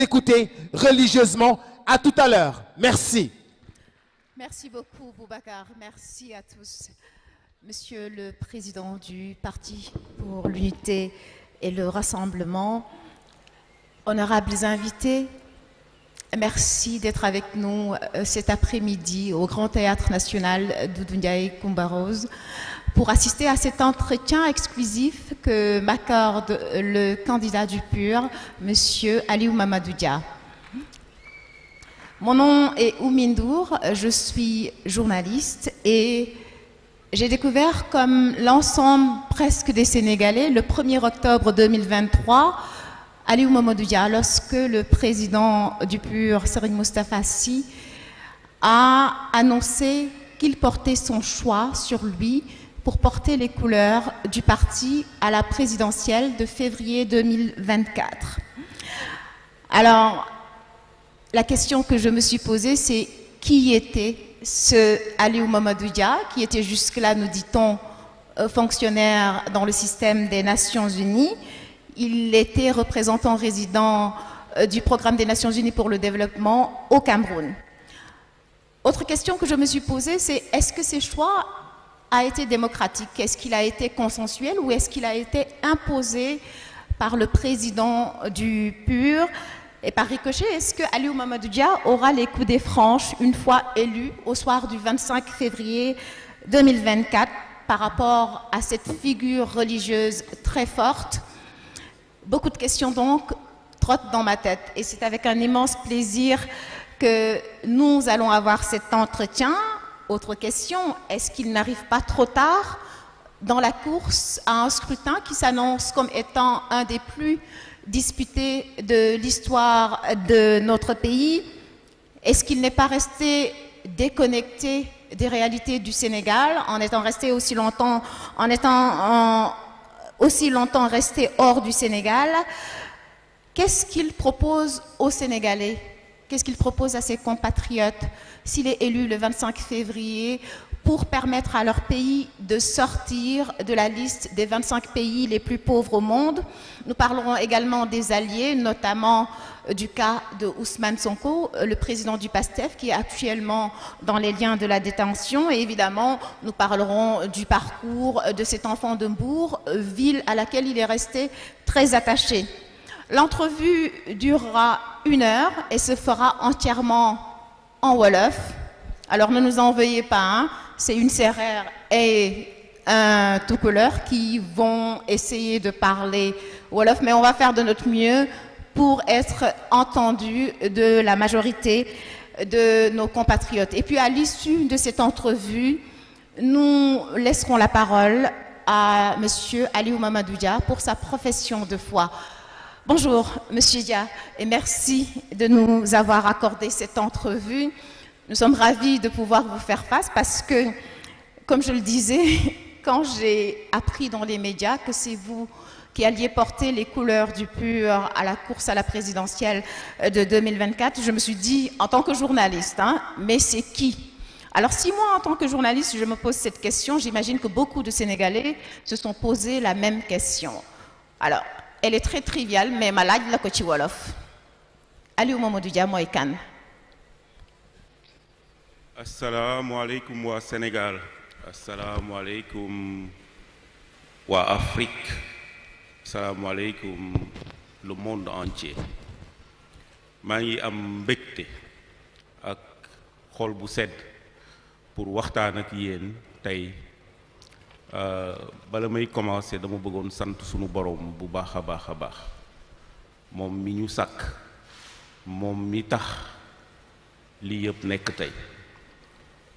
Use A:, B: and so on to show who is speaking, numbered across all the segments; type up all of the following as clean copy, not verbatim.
A: écouter religieusement. À tout à l'heure. Merci.
B: Merci beaucoup, Boubacar. Merci à tous. Monsieur le Président du Parti pour l'Unité et le Rassemblement, honorables invités, merci d'être avec nous cet après-midi au Grand Théâtre National Doudou Ndiaye Coumba Rose pour assister à cet entretien exclusif que m'accorde le candidat du PUR, Monsieur Aliou Mamadou Dia. Mon nom est Oumindour, je suis journaliste et j'ai découvert, comme l'ensemble presque des Sénégalais, le 1er octobre 2023, Aliou Mamadou Dia, lorsque le président du PUR, Serigne Moustapha Sy, a annoncé qu'il portait son choix sur lui pour porter les couleurs du parti à la présidentielle de février 2024. Alors, la question que je me suis posée, c'est qui était ce Aliou Mamadou Dia, qui était jusque-là, nous dit-on, fonctionnaire dans le système des Nations Unies. Il était représentant résident du Programme des Nations Unies pour le développement au Cameroun. Autre question que je me suis posée, c'est est-ce que ce choix a été démocratique? Est-ce qu'il a été consensuel ou est-ce qu'il a été imposé par le président du PUR? Et par ricochet, est-ce que Aliou Mamadou Dia aura les coudées franches une fois élu au soir du 25 février 2024 par rapport à cette figure religieuse très forte? Beaucoup de questions donc trottent dans ma tête et c'est avec un immense plaisir que nous allons avoir cet entretien. Autre question, est-ce qu'il n'arrive pas trop tard dans la course à un scrutin qui s'annonce comme étant un des plus disputés de l'histoire de notre pays? Est-ce qu'il n'est pas resté déconnecté des réalités du Sénégal en étant resté aussi longtemps, resté hors du Sénégal? Qu'est-ce qu'il propose aux Sénégalais? Qu'est-ce qu'il propose à ses compatriotes s'il est élu le 25 février pour permettre à leur pays de sortir de la liste des 25 pays les plus pauvres au monde? Nous parlerons également des alliés, notamment du cas de Ousmane Sonko, le président du PASTEF, qui est actuellement dans les liens de la détention. Et évidemment, nous parlerons du parcours de cet enfant de Mbour, ville à laquelle il est resté très attaché. L'entrevue durera 1 heure et se fera entièrement en Wolof. Alors ne nous en veuillez pas, hein. C'est une Sérère et un Toucouleur qui vont essayer de parler Wolof, mais on va faire de notre mieux pour être entendus de la majorité de nos compatriotes. Et puis à l'issue de cette entrevue, nous laisserons la parole à Monsieur Aliou Mamadou Dia pour sa profession de foi. Bonjour Monsieur Dia et merci de nous avoir accordé cette entrevue. Nous sommes ravis de pouvoir vous faire face parce que, comme je le disais, quand j'ai appris dans les médias que c'est vous qui alliez porter les couleurs du PUR à la course à la présidentielle de 2024, je me suis dit, en tant que journaliste, hein, mais c'est qui? Alors si moi, en tant que journaliste, je me pose cette question, j'imagine que beaucoup de Sénégalais se sont posé la même question. Alors, elle est très triviale, mais ma laaj la ko ci wolof. Aliou Mamadou Dia mooy kan?
C: Assalamu alaikum wa Sénégal. Assalamu alaikum wa Afrique. Assalamu alaikum le monde entier. maa ngi am mbégte ak xol bu sedd pour waxtaan ak yéen tey. Bala may commencer dama bëggoon sant sunu borom bu baax a baax moom mi ñu sàkk moom mi tax lii yëpp nekk tey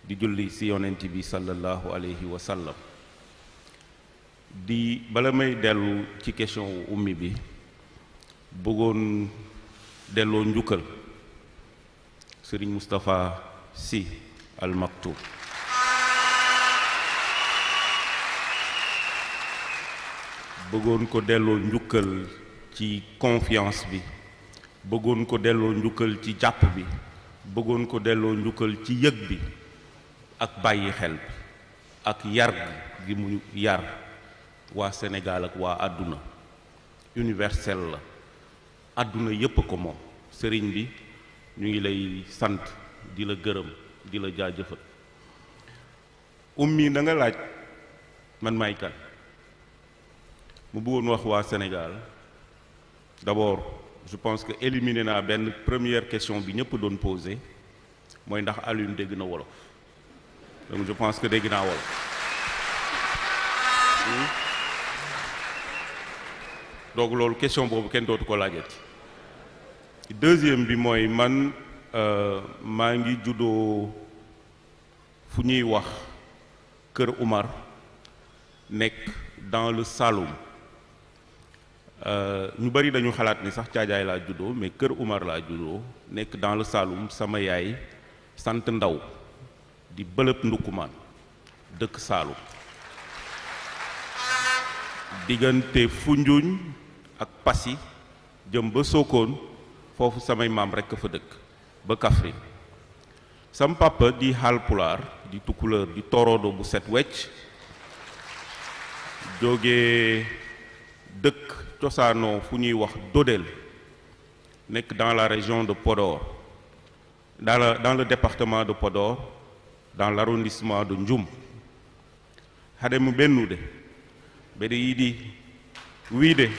C: di julli ci yonent bi sallallahu alayhi wa sallam. di bala may dellu ci question ummi bi bëggoon delloo njukkal Serigne Moustapha Sy Al Maktoum. bëggoon ko delloo njukkal ci confiance bi, bëggoon ko delloo njukkal ci jàpp bi, bëggoon ko delloo njukkal ci yëg bi ak bàyyi xel bi ak yar gi mu yar waa Sénégal ak waa àdduna universel la àdduna yépp ko moom sëriñ bi ñu ngi lay sant di la gërëm di la jaajëfal. Oumy na nga laaj man maay kan mu bëggoon wax waa Sénégal d'abord je pense que éliminé naa benn première question bi ñëpp doon posé mooy ndax Alioune dégg na wolof donc je pense que dégg naa wolof. donc loolu question boobu kenn dootu ko laajati. deuxième bi mooy man maa ngi juddoo fu ñuy wax Kër Oumar nekk dans le Saloum ñu bari dañu xalaat ni sax Caajaay laa juddoo mais Kër Oumar laa juddoo nekk dans le Saloum sama yaay sant Ndaw di bëlëb Ndukumaan dëkk Saloum diggante Foundiougne ak Passy jëm ba Sokone foofu samay maam rekk fa dëkk ba Kaffrine sam papa di Haalpulaar di Tukulóor di Torodo bu set wecc jógee dëkk cosaanoo fu ñuy wax Dodel nekk dans la région de Podor dans le département de Podor dans l'arrondissement de Ndioum haɗemo ɓennude mbeɗe yiɗi wiide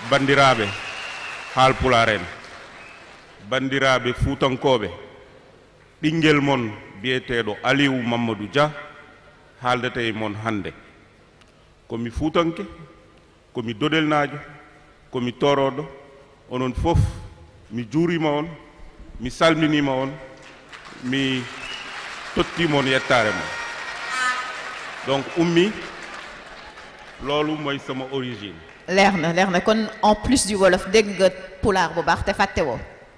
C: bandiraɓe Haalpulaar en bandiraɓe Fuutankoɓe ɓinguel mon biyeteɗo Aliou Mamadou Dia haaldete e mon hannde komi Fuutanke komi Dodelnajo komi Toroɗo onon fof mi juurima on mi salminima on mi tottima on yettare mon donc Oumy loolu mooy sama origine.
B: leer na kon en plus du wolof dégg nga pulaar bu baax te fàtte woo.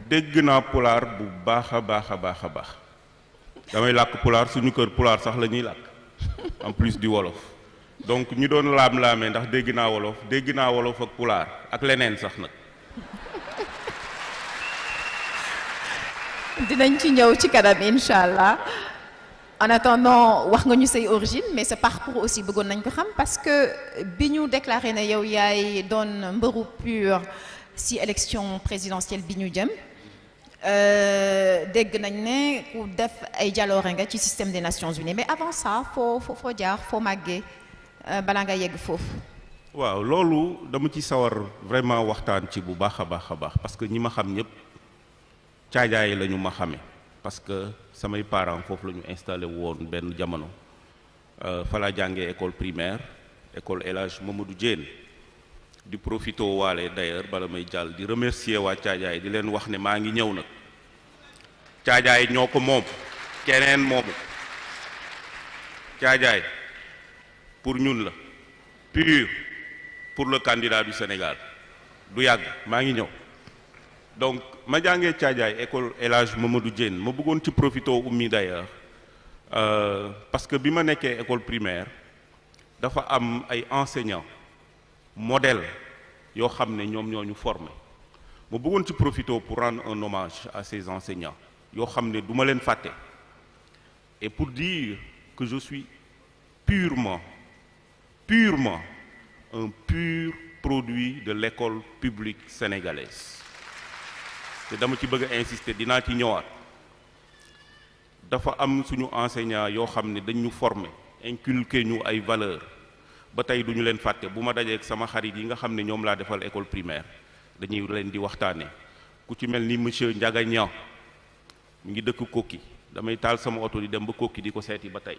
C: dégg naa pulaar bu baax a baax damay làkk pulaar suñu kër pulaar sax la ñuy làkk en plus du wolof donc ñu doon laam-laamee ndax dégg naa wolof ak pulaar ak leneen sax nag.
B: dinañ ci ñëw ci kanam incha allah. En attendant wax nga ñu say origine mais sa parcours aussi bëggoon nañ ko xam parce que bi ñu déclaré ne yow yaay doon mbëru PUR ci élection présidentielle bi ñu jëm dégg nañ ne ku def ay jaloore nga ci système des Nations Unies mais avant ça foo jaar foo màggee balaa nga yegg foofu.
C: waaw loolu dama ci sawar vraiment waxtaan ci bu baax a baax parce que ñi ma xam ñëpp Caajaay la ñu ma xamee parce que samay parents foofu la ñu installé woon benn jamono fa laa jàngee école primaire école El Hadj Mamadou Diène di profité waale d'ailleurs bala may jàll di remercier waa Caajaay di leen wax ne maa ngi ñëw nag Caajaay ñoo ko moom keneen moomu Caajaay pour ñun la PUR pour le candidat du Sénégal du yàgg maa ngi ñëw donc ma jàngee Caajaay école El Hadj Mamadou Diène ma bëggoon ci profité Oumy d'ailleurs parce que bi ma nekkee école primaire dafa am ay enseignants modèle yoo xam ne ñoom ñoo ñu formé ma bëggoon ci profité pour rendre un hommage à ces enseignants yoo xam ne du ma leen fàtte et pour dire que je suis purement un pur produit de l'école publique sénégalaise te dama ci bëgg a insister dinaa ci ñëwaat dafa am suñu enseignant yoo xam ne dañ ñu former inculquer ñu ay valeurs ba tey duñu leen fàtte bu ma dajeek sama xarit yi nga xam ne ñoom laa defal école primaire dañuy leen di waxtaanee ku ci mel ni monsieur Ndiaga Niang mu ngi dëkk Kokki damay taal sama oto di dem ba Kokki di ko seeti ba tey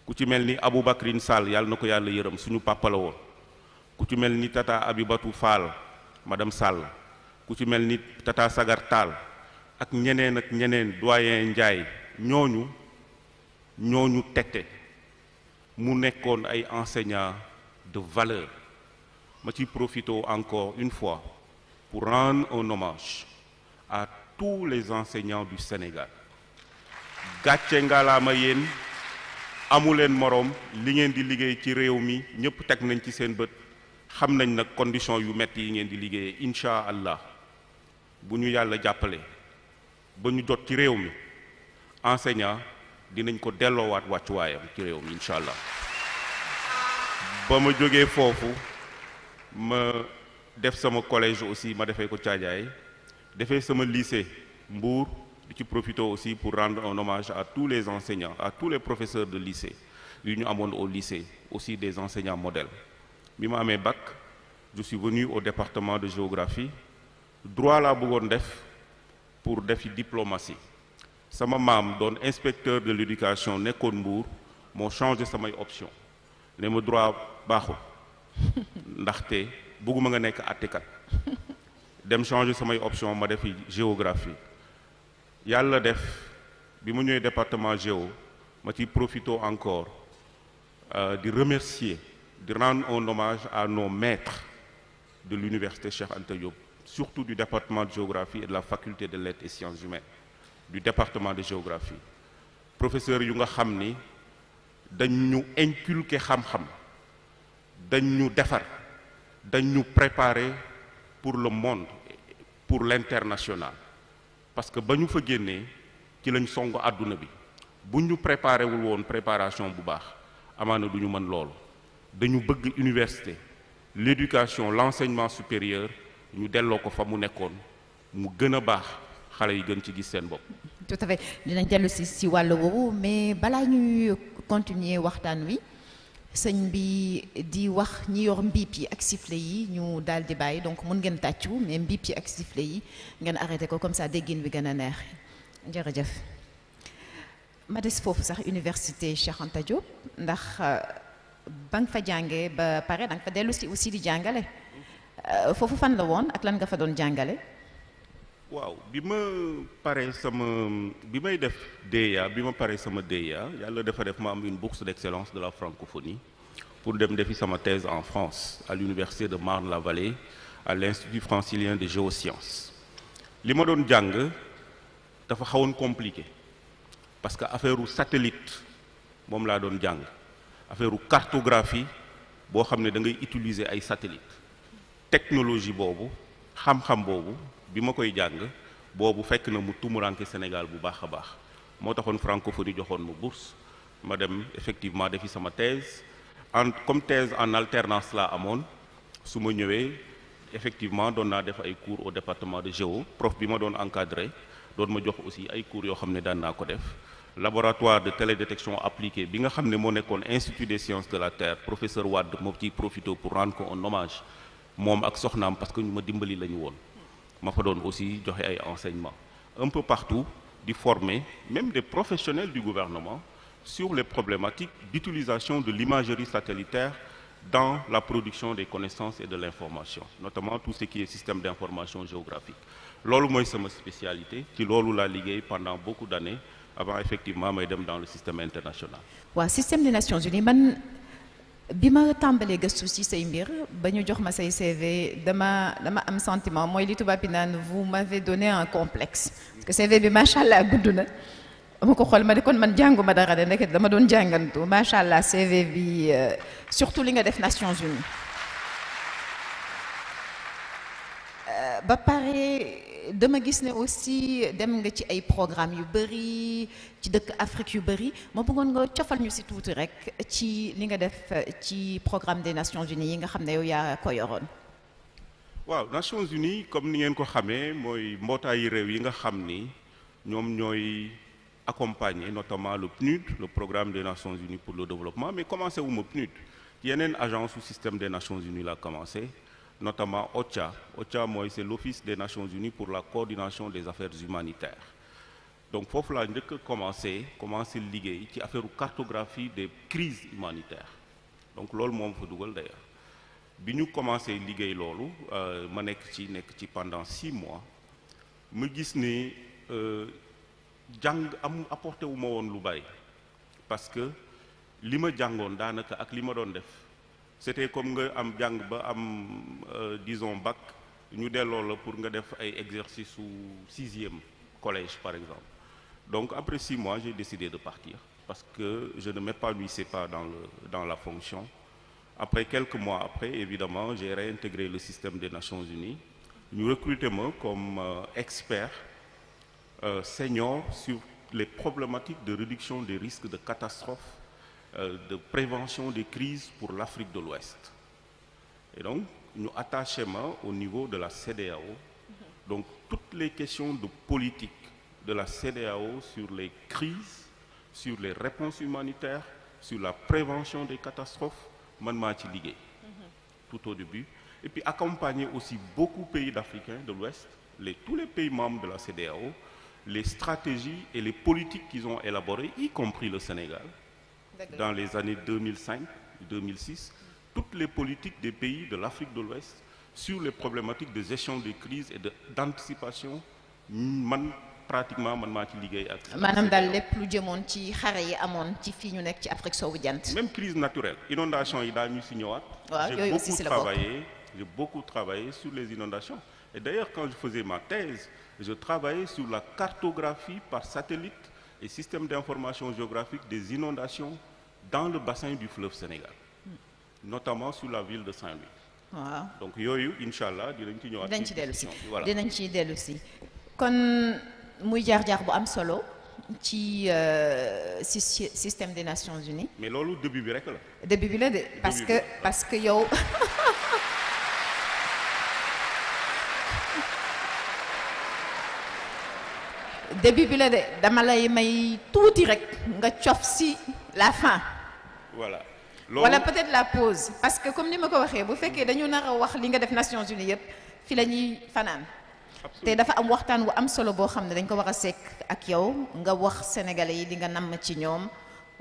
C: ku ci mel ni Aboubacrine Sall yàlla na ko yàlla yërëm suñu papa la woon ku ci mel ni tata Abibatou Fall madame Sall ku ci mel ni tata Sagar Tall ak ñeneen doyen Ndiaye ñooñu tette mu nekkoon ay enseignants de valeur ma ci profité encore une fois pour rendre un hommage à tous les enseignants du Sénégal gàcce ngalaama yéen amuleen moroom li ngeen di liggéey ci réew mi ñëpp teg nañ ci seen bët xam nañ nag condition yu metti yi ngeen di liggéeyee incha allah bu ñu yàlla jàppale ba ñu jot ci réew mi enseignant dinañ ko delloowaat wàccuwaayam ci réew mi incha allah ba ma jógee foofu ma def sama collège aussi ma defee ko Caajaay defee sama lycée Mbour di ci profité aussi pour rendre un hommage à tous les enseignants à tous les professeurs de lycée yu ñu amoon au lycée aussi des enseignants modèles bi ma amee bac je suis venu au département de géographie droit laa bëggoon def pour defi diplomatie sama maam doon inspecteur de l'éducation nekkoon Mbour moo changé samay option ne ma droit baaxul ndaxte bëgguma nga nekk àttekat dem changer samay option ma defi géographie yàlla def bi mu ñëwee département géo ma ci profito encore di remercier di rendre un hommage à nos maîtres de l'université Cheikh Anta Diop surtout du département de géographie et de la faculté de lettres et sciences humaines du département de géographie professeurs yu nga xam ni dañ ñu inculquer xam-xam dañ ñu defar dañ ñu préparer pour le monde pour l'international parce que ba ñu fa génnee ci lañ song àdduna bi bu ñu préparé wul woon préparation bu baax amaana du ñu mën loolu dañu bëgg université l'éducation l'enseignement supérieur ñu delloo ko fa mu nekkoon mu gën a baax xale yi gën ci gis seen bopp.
B: tout à fait dinañ dellu si wàll woowu mais balaa ñuy continuer waxtaan wi sëñ bi di wax ñi yor mbiip yi ak sifflet yi ñu daal di bàyyi donc mun ngeen tàccu mais mbiip yi ak sifflet yi ngeen arrêté ko comme ça déggin bi gën a neex jërëjëf. ma des foofu sax université Cheikh Anta Diop ndax ba nga fa jàngee ba pare da nga fa dellu si aussi di jàngale foofu fan la woon ak lan nga fa doon jàngale.
C: waaw bi ma paree sama bi may def DEA bi ma paree sama DEA yàlla dafa def ma am une bourse d'excellence de la francophonie pour dem defi sama thèse en France à l'université de Marne-la-Vallée à l'Institut francilien de géosciences li ma doon jàng dafa xawoon compliqué parce que affaire u satellite moom laa doon jàng affaire u cartographie boo xam ne da ngay utiliser ay satellite technologie boobu xam-xam boobu bi ma koy jàng boobu fekk na mu tumuranke Sénégal bu baax a baax moo taxoon francophonie joxoon ma bourse ma dem effectivement defi sama thèse comme thèse en alternance laa amoon su ma ñëwee effectivement doon naa def ay cours au département de géo prof bi ma doon encadré doon ma jox aussi ay cours yoo xam ne daan naa ko def laboratoire de télédétection appliquée bi nga xam ne moo nekkoon institut des sciences de la terre professeur Wade moo ciy profité pour rendre ko un hommage moom ak soxnaam parce que ñu ma dimbali la ñu woon ma fa doon aussi joxe ay enseignements un peu partout di former même des professionnels du gouvernement sur les problématiques d'utilisation de l'imagerie satellitaire dans la production des connaissances et de l'information notamment tout ce qui est système d'information géographique loolu mooy sama spécialité ci loolu laa liggéey pendant beaucoup d'années avant effectivement may dem dans le système international.
B: waaw système des Nations Unies man bi ma tàmbalee gëstu ci say mbir ba ñu jox ma say CV dama am sentiment mooy li tubaab bi naan vous m'avez donné un complexe parce que CV bi macha allah gudd na ma ko xool ma ne kon man jànguma dara de ndeket dama doon jàngantu macha allah CV bi surtout li nga def Nations Unies ba pare dama gis ne aussi dem nga ci ay programme yu bëri ci dëkk Afrique yu bëri ma bëggoon nga cofal ñu ci tuuti rek ci li nga def ci programme des Nations Unies yi nga xam ne yow yaa ko yoroon.
C: waaw Nations Unies comme ni ngeen ko xamee mooy mbootaayu réew yi nga xam ni ñoom ñooy accompagner notamment le PNUD le programme des Nations Unies pour le développement mais commencé wu ma PNUD yeneen agence ou système des Nations Unies la commencé. Notamment OCHA. OCHA, c'est l'Office des Nations Unies pour la coordination des affaires humanitaires. Donc, il faut commencer liggéey ci affaire cartographie des crises humanitaires. Donc, c'est ce que je veux d'ailleurs. Quand nous commencé liggéey lolu, ma nek ci pendant 6 mois, ma gis ni jang am apporté wu ma won lu bari parce que li ma jàngoon daanaka ak li ma doon def c'était comme nga am jàng ba am disons bac ñu delloo la pour nga def ay exercices su 6e collège par exemple donc après 6 mois j'ai décidé de partir parce que je ne m'épanouissais pas dans la fonction après quelques mois après évidemment j'ai réintégré le système des Nations Unies ñu recruté ma comme expert senior sur les problématiques de réduction des risques de catastrophes de prévention des crises pour l'Afrique de l'Ouest. Et donc, nous attachons au niveau de la CEDEAO. Donc, toutes les questions de politique de la CEDEAO sur les crises, sur les réponses humanitaires, sur la prévention des catastrophes, man maa ci liggéey tout au début. Et puis accompagner aussi beaucoup de pays africains de l'Ouest, tous les pays membres de la CEDEAO, les stratégies et les politiques qu'ils ont élaborées, y compris le Sénégal, dans les années 2005-2006, toutes les politiques des pays de l'Afrique de l'Ouest sur les problématiques de gestion des crises et d'anticipation, pratiquement man maa ci liggéey ak.
B: maanaam daal lépp lu jëmoon ci xare yi amoon ci fii ñu nekk ci Afrique soowu jant.
C: Même crise naturelle inondation yi daal ñu si ñëwaat.
B: waaw yooyu aussi c'est la bokk.
C: J'ai beaucoup travaillé sur les inondations. Et d'ailleurs, quand je faisais ma thèse, je travaillais sur la cartographie par satellite et système d'information géographique des inondations dans le bassin du fleuve Sénégal, notamment sur la ville de Saint-Louis.
B: waaw
C: donc yooyu incha allah dinañ ci ñëwaat.
B: dinañ ci dellu si
C: voilà
B: dinañ ci dellu si kon muy jaar-jaar bu am solo ci système des Nations Unies.
C: mais loolu début bi rek la.
B: début bi la de parce que yow. début bi la de dama lay may tuuti rek nga cof si la fin.
C: voilà.
B: wala peut-être la pause parce que comme ni ma ko waxee bu fekkee dañu nar a wax li nga def Nations Unies yëpp fi la ñuy fanaan. te dafa am waxtaan wu am solo boo xam ne dañ ko war a sekk ak yow nga wax sénégalais yi li nga namm ci ñoom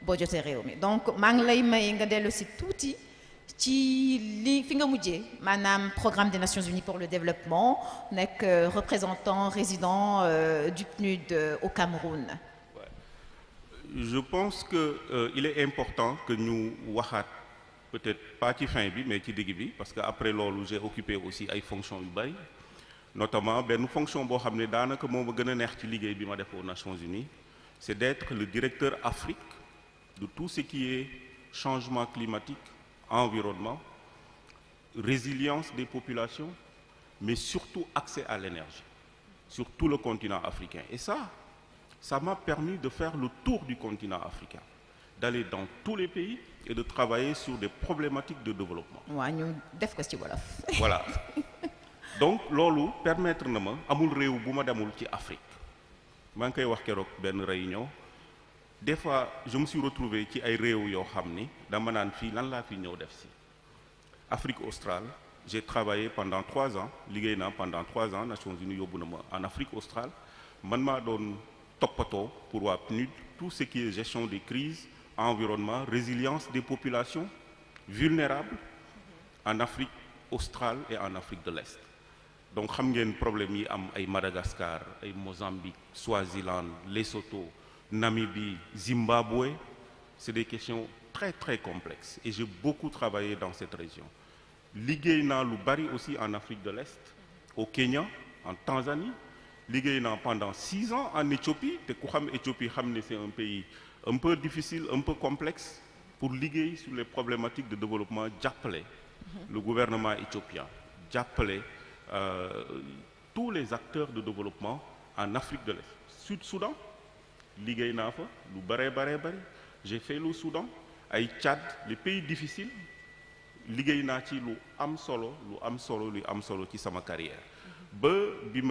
B: boo jotee réew mi donc maa ngi lay may nga dellu si tuuti ci li fi nga mujjee maanaam programme des Nations Unies pour le développement nekk représentant résident du PNUD au Cameroun.
C: Je pense que il est important que ñu waxaat peut-être pas ci fin bi mais ci digg bi parce que après loolu j'ai occupé aussi ay fonctions yu bari notamment benn fonction boo xam ne daanaka moo ma gën a neex ci liggéey bi ma def aux Nations Unies c'est d'être le directeur Afrique de tout ce qui est changement climatique, environnement, résilience des populations, mais surtout accès à l'énergie sur tout le continent africain. Et ça m'a permis de faire le tour du continent africain, d'aller dans tous les pays et de travailler sur des problématiques de développement.
B: waaw ñu def ko ci wolof.
C: Voilà. Donc loolu permettre na ma amul réew bu ma demul ci Afrique maa ngi koy wax keroog benn réunion des fois je me suis retrouvé ci ay réew yoo xam ni dama naan fii lan laa fi ñëw def si Afrique australe j'ai travaillé pendant 3 ans liggéey naa pendant 3 ans Nations Unies yóbbu na ma en Afrique australe man maa doon toppatoo pour waa PNUD tout ce qui est gestion des crises environnement résilience des populations vulnérables en Afrique australe et en Afrique de l'Est. Donc xam ngeen problème yi am ay Madagascar ay Mozambique Swaziland Lesotho Namibie Zimbabwe c'est des questions très très complexes et j'ai beaucoup travaillé dans cette région liggéey naa lu bari aussi en Afrique de l'Est au Kenya en Tanzanie liggéey naa pendant 6 ans en Éthiopie te ku xam Éthiopie xam ne c'est un pays un peu difficile un peu complexe pour liggéey sur les problématiques de développement jàppale le gouvernement éthiopien jàppale tous les acteurs de développement en Afrique de l'Est Sud-Soudan liggéey naa fa lu bare j'ai fait le Soudan ay Tchad les pays difficiles liggéey naa ci lu am solo ci sama carrière ba bi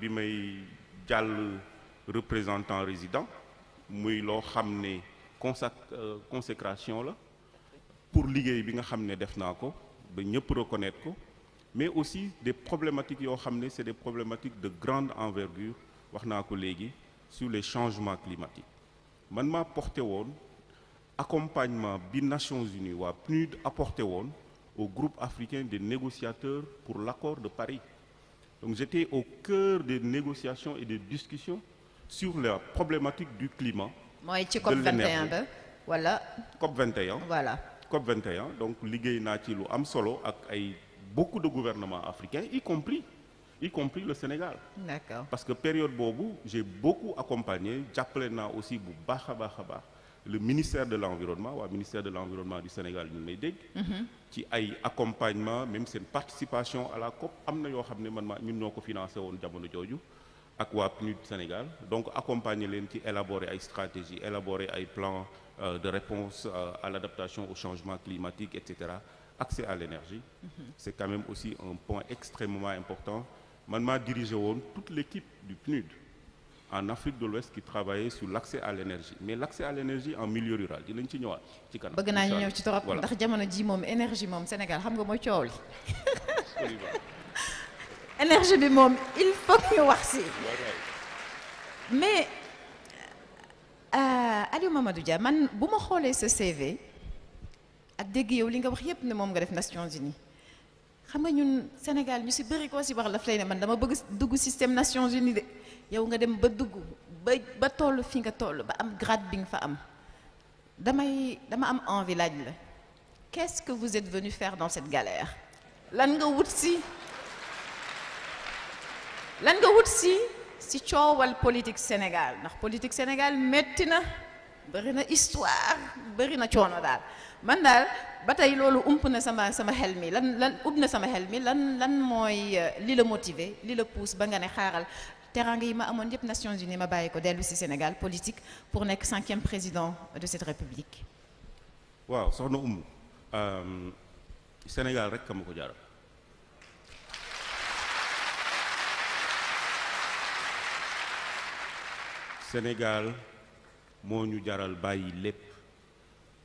C: may jàll représentant résident muy loo xam ne consécration la pour liggéey bi nga xam ne def naa ko ba ñëpp reconnaître ko mais aussi des problématiques yoo xam ne c'est des problématiques de grande envergure wax naa ko léegi sur les changements climatiques man maa porté woon accompagnement bi Nations Unies waa PNUD apporté woon au groupe africain des négociateurs pour l'accord de Paris donc j'étais au cœur des négociations et des discussions sur la problématique du climat.
B: mooy ci COP 21 ba wala.
C: COP 21
B: voilà.
C: COP 21 donc liggéey naa ci lu am solo ak ay beaucoup de gouvernements africains y compris le Sénégal.
B: D'accord.
C: Parce que période boobu j'ai beaucoup accompagné jàppale naa aussi bu baax a baax le ministère de l'environnement waa ministère de l'environnement du Sénégal ñu may dégg. ci ay accompagnement même seen participation à la COP am na yoo xam ne man ñun ñoo ko financé woon jamono jooju ak waa PNUD Sénégal donc accompagner leen ci élaborer ay stratégies élaborer ay plans de réponse à l'adaptation au changement climatique etc. Accès à l'énergie c'est quand même aussi un point extrêmement important man maa dirigé woon toute l'équipe du PNUD en Afrique de l'Ouest qui travaillait sur l'accès à l'énergie mais l'accès à l'énergie en milieu rural dinañ ci ñëwaat ci kanam.
B: bëgg naa ñu ñëw ci torop ndax jamono ji moom énergie moom Sénégal xam nga mooy coow li énergie bi moom il faut que ñu wax si mais Aliou Mamadou Dia man bu ma xoolee sa CV ak dégg yow li nga wax yépp ne moom nga def Nations Unies xam nga ñun Sénégal ñu si bëri koo si wax la lay ne man dama bëgg dugg système Nations Unies de yow nga dem ba dugg ba toll fi nga toll ba am grade bi nga fa am dama am envie laaj la qu'est-ce que vous êtes venu faire dans cette galère lan nga wut si si coowal politique Sénégal ndax politique Sénégal metti na bëri na histoire bëri na coono daal man daal ba tey loolu ump na sama xel mi lan ub na sama xel mi lan mooy li la motiver li la pousse ba nga ne xaaral teranga yi ma amoon yëpp Nations Unies ma bàyyi ko dellu si Sénégal politique pour nekk 5e président de cette république.
C: waaw soxna Sénégal rek ka ma ko jaral. Sénégal moo ñu jaral bàyyi lépp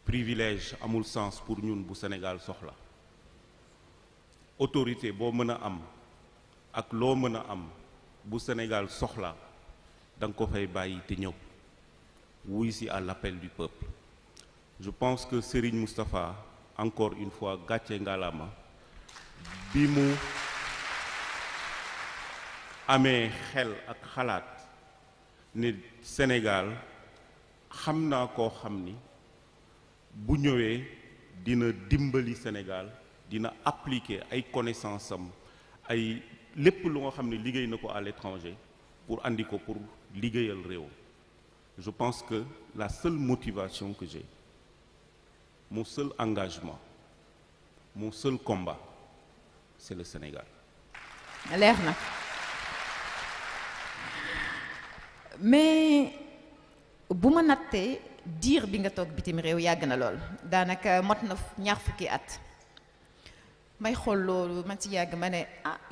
C: privilège amul sens pour ñun bu Sénégal soxla autorité boo mën a am ak loo mën a am bu Sénégal soxla da nga ko fay bàyyi te ñëw wuy si à l'appel du peuple. Je pense que Serigne Moustapha encore une fois gàcce ngalaama bi mu amee xel ak xalaat ne Sénégal xam naa koo xam ni bu ñëwee dina dimbali Sénégal dina appliquer ay connaissances am ay lépp lu nga xam ne liggéey na ko à l'étranger pour andi ko pour liggéeyal réew. Je pense que la seule motivation que j'ai, mon seul engagement, mon seul combat, c'est le Sénégal.
B: leer na mais bu ma nattee diir bi nga toog bitim réew yàgg na lool daanaka mot na ñaar fukki at may xool loolu man ci yàgg ma ne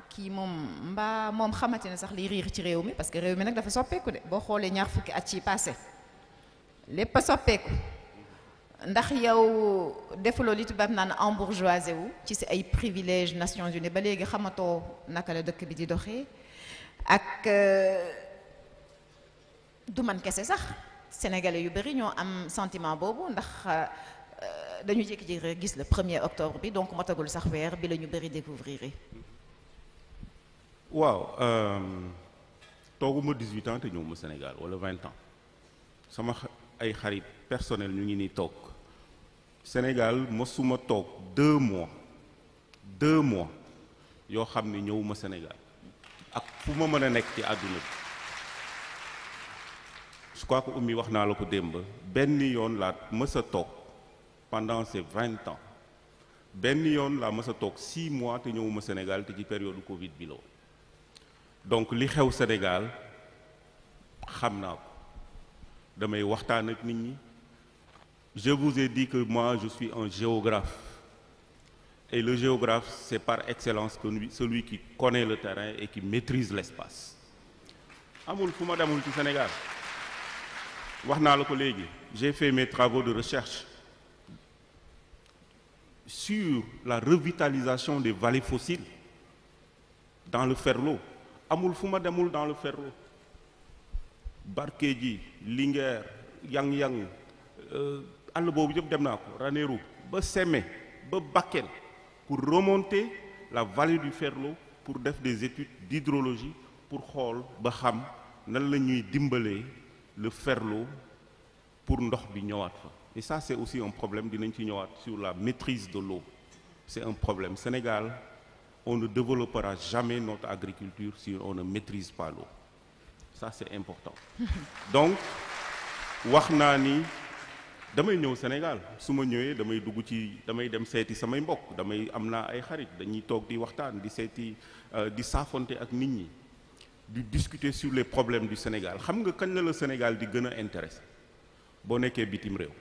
B: kii moom mbaa moom xamante ne sax liy riir ci réew mi parce que réew mi nag dafa soppeeku de boo xoolee ñaar fukki at ci passé lépp a soppeeku ndax yow defuloo li tubaab naan embourgeoisé wu ci si ay privilèges Nations Unies ba léegi xamatoo naka la dëkk bi di doxee ak du man kese sax sénégalais yu bëri ñoo am sentiment boobu ndax dañu jékki-jékki rek gis le 1er octobre bi donc motagul sax weer bi la ñu bëri découvrir.
C: waaw tooguma 18 ans te ñëw ma Sénégal wala 20 ans sama ay xarit personnel ñu ngi nii toog Sénégal mosuma toog 2 mois yoo xam ne ñëwuma Sénégal ak fu ma mën a nekk ci àdduna bi je crois que Oumy wax naa la ko démb benn yoon laa mës a toog pendant ces 20 ans benn yoon laa mës a toog 6 mois te ñëwuma Sénégal te ci période Covid bi la woon donc li xew Sénégal xam naa ko damay waxtaan ak nit ñi je vous ai dit que moi je suis un géographe et le géographe c'est par excellence que celui qui connaît le terrain et qui maîtrise l'espace amul fu ma demul ci Sénégal wax naa la ko léegi j'ai fait mes travaux de recherche sur la revitalisation des vallées fossiles dans le Ferlo amul fu ma demul dans le Ferlo Barkédji Linguère Yang-Yang àll boobu yëpp dem naa ko Ranérou ba Sémé ba Bakel pour remonter la vallée du Ferlo pour def des études d'hydrologie pour xool ba xam nan la ñuy dimbalee le Ferlo pour ndox bi ñëwaat fa et ça c'est aussi un problème dinañ ci ñëwaat sur la maîtrise de l'eau c'est un problème Sénégal on ne développera jamais notre agriculture si on ne maîtrise pas l'eau ça c'est important donc wax naa ni damay ñëw Sénégal su ma ñëwee damay dem seeti samay mbokk am naa ay xarit dañuy toog di waxtaan di seeti di saafonte ak nit ñi di discuter sur les problèmes du Sénégal xam nga kañ la le Sénégal di gën a intéressé boo nekkee bitim réew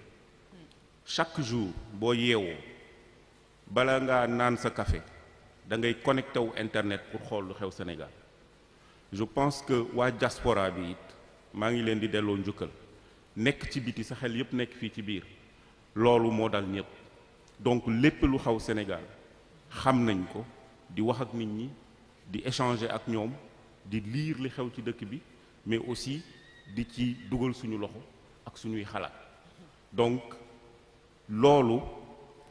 C: chaque jour boo yeewoo bala ngaa naan sa café da ngay connecté wu internet pour xool lu xew Sénégal je pense que waa diaspora bi it maa ngi leen di delloo njukkal nekk ci biti sa xel yépp nekk fii ci biir loolu moo dal ñépp donc lépp lu xaw Sénégal xam nañ ko di wax ak nit ñi di échanger ak ñoom di lire li xew ci dëkk bi mais aussi di ci dugal suñu loxo ak suñuy xalaat donc loolu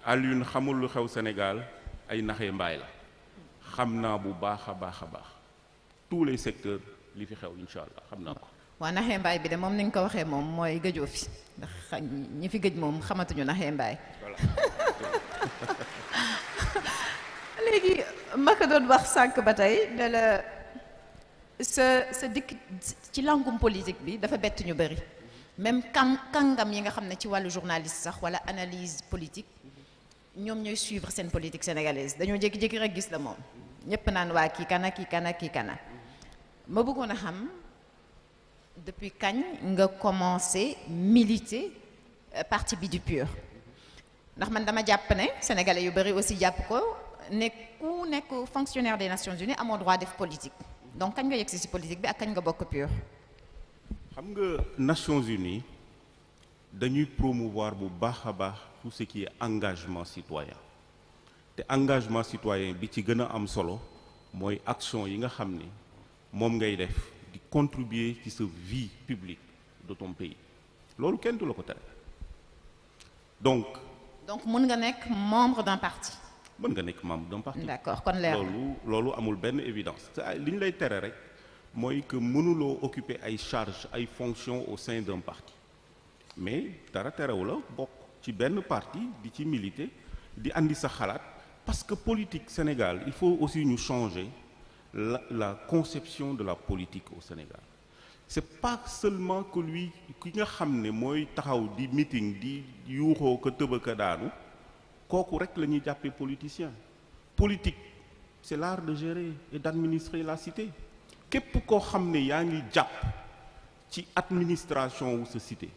C: Alioune xamul lu xew Sénégal ay naxee mbaay la xam naa bu baax a baax a baax tous les secteurs li fi xew incha allah xam naa ko.
B: waa naxee mbaay bi de moom ni nga ko waxee moom mooy gëjoo fi ndax ñi fi gëj moom xamatuñu naxee mbaay.
C: voilà.
B: léegi ma ko doon wax sànq ba tey ne la sa dikk ci langum politique bi dafa bett ñu bëri même kàngam yi nga xam ne ci wàllu journaliste sax wala analyse politique ñoom ñooy suivre seen politique sénégalaise dañoo jékki-jékki rek gis la moom ñépp naan waa kii kana kii kana kii kana ma bëggoon a xam depuis kañ nga commencé militer parti bi du PUR ndax man dama jàpp ne sénégalais yu bëri aussi jàpp ko ne ku nekk fonctionnaire des Nations Unies amoo droit def politique donc kañ nga yegsi ci politique bi ak kañ nga bokk PUR.
C: xam nga Nations Unies dañuy promouvoir bu baax a baax tout ce qui est engagement citoyen te engagement citoyen bi ci gën a am solo mooy action yi nga xam ni moom ngay def di contribuer ci sa vie publique de ton pays loolu kenn du la ko tere donc
B: mën nga nekk membre d'un parti.
C: mën nga nekk membre d'un parti.
B: d'accord kon leer
C: loolu amul benn évidence li ñu lay tere rek mooy que mënuloo occuper ay charges ay fonctions au sein d'un parti mais dara terewu la bokk ci benn parti di ci militer di andi sa xalaat parce que politique Sénégal il faut aussi ñu changer la conception de la politique au Sénégal c'est pas seulement que lui ki nga xam ne mooy taxaw di meeting di yuuxoo ko tëbaka daanu kooku rek la ñuy jàppee politicien politique c'est l'art de gérer et d'administrer la cité képp koo xam ne yaa ngi jàpp ci administration wu sa cité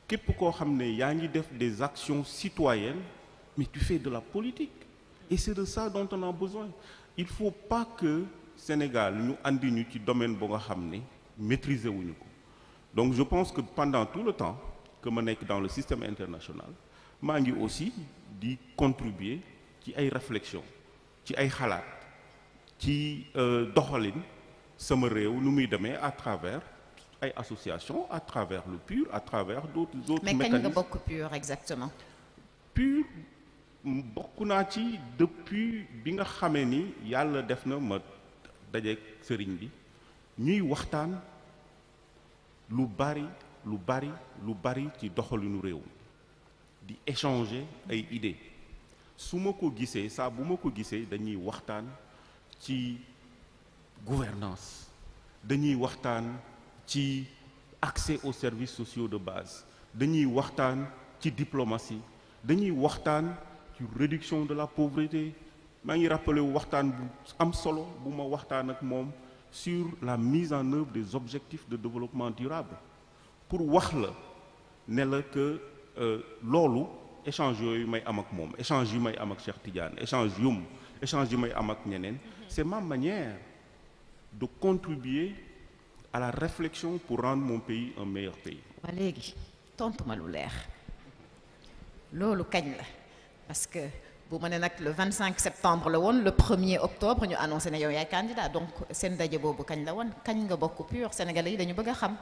C: képp koo xam ne yaa ngi def des actions citoyennes mais tu fais de la politique et c'est de ça dont on a besoin il faut pas que Sénégal ñu andi ñu ci domaine bu nga xam ne maîtriser wuñu ko donc je pense que pendant tout le temps que ma nekk dans le système international maa ngi aussi di contribuer ci ay réflexion ci ay xalaat ci doxalin sama réew nu muy demee à travers ay associations à travers le PUR à travers d'autres
B: mais
C: mécanismes.
B: kañ nga bokk PUR exactement.
C: PUR bokk naa ci depuis bi nga xamee ni yàlla def na ma dajeek sëriñ bi ñuy waxtaan lu bari ci doxalinu réew mi di échanger ay idées su ma ko gisee saa bu ma ko gisee dañuy waxtaan ci gouvernance dañuy waxtaan ci accès aux services sociaux de base dañuy waxtaan ci diplomatie dañuy waxtaan ci réduction de la pauvreté maa ngi rappelé waxtaan bu am solo bu ma waxtaan ak moom sur la mise en œuvre des objectifs de développement durable pour wax la ne la que loolu échange yooyu may am ak moom échange yu may am ak Cheikh Tidiane échange yu may am ak ñeneen c'est ma manière de contribuer à la réflexion pour rendre mon pays un meilleur pays.
B: ba léegi tontu ma lu leer loolu kañ la parce que bu ma ne nag le 25 septembre la woon le 1er octobre ñu annoncé ne yow yaay candidat donc seen daje boobu kañ la woon kañ nga bokk PUR Sénégalais yi dañu bëgg a xam.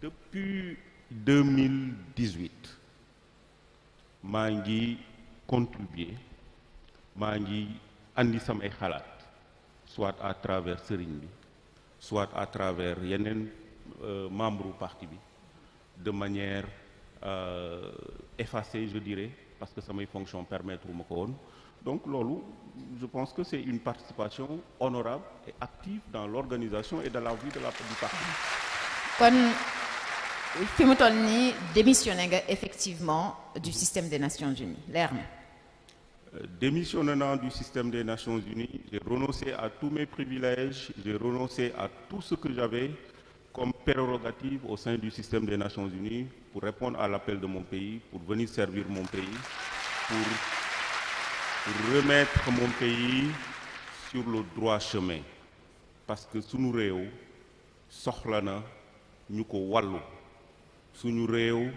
C: depuis 2018 maa ngi contribuer maa ngi andi samay xalaat soit à travers sëriñ bi soit à travers yeneen membre parti bi de manière effacée je dirais parce que samay fonction permettre ma ko woon donc loolu je pense que c'est une participation honorable et active dans l'organisation et dans la vie du parti.
B: kon fi mu toll nii démissionné nga effectivement du système des Nations Unies leer na.
C: Démissionnant du système des Nations Unies, j'ai renoncé à tous mes privilèges, j'ai renoncé à tout ce que j'avais comme prérogative au sein du système des Nations Unies pour répondre à l'appel de mon pays, pour venir servir mon pays, pour remettre mon pays sur le droit chemin. parce que sunu réew soxla na ñu ko wàllu suñu réew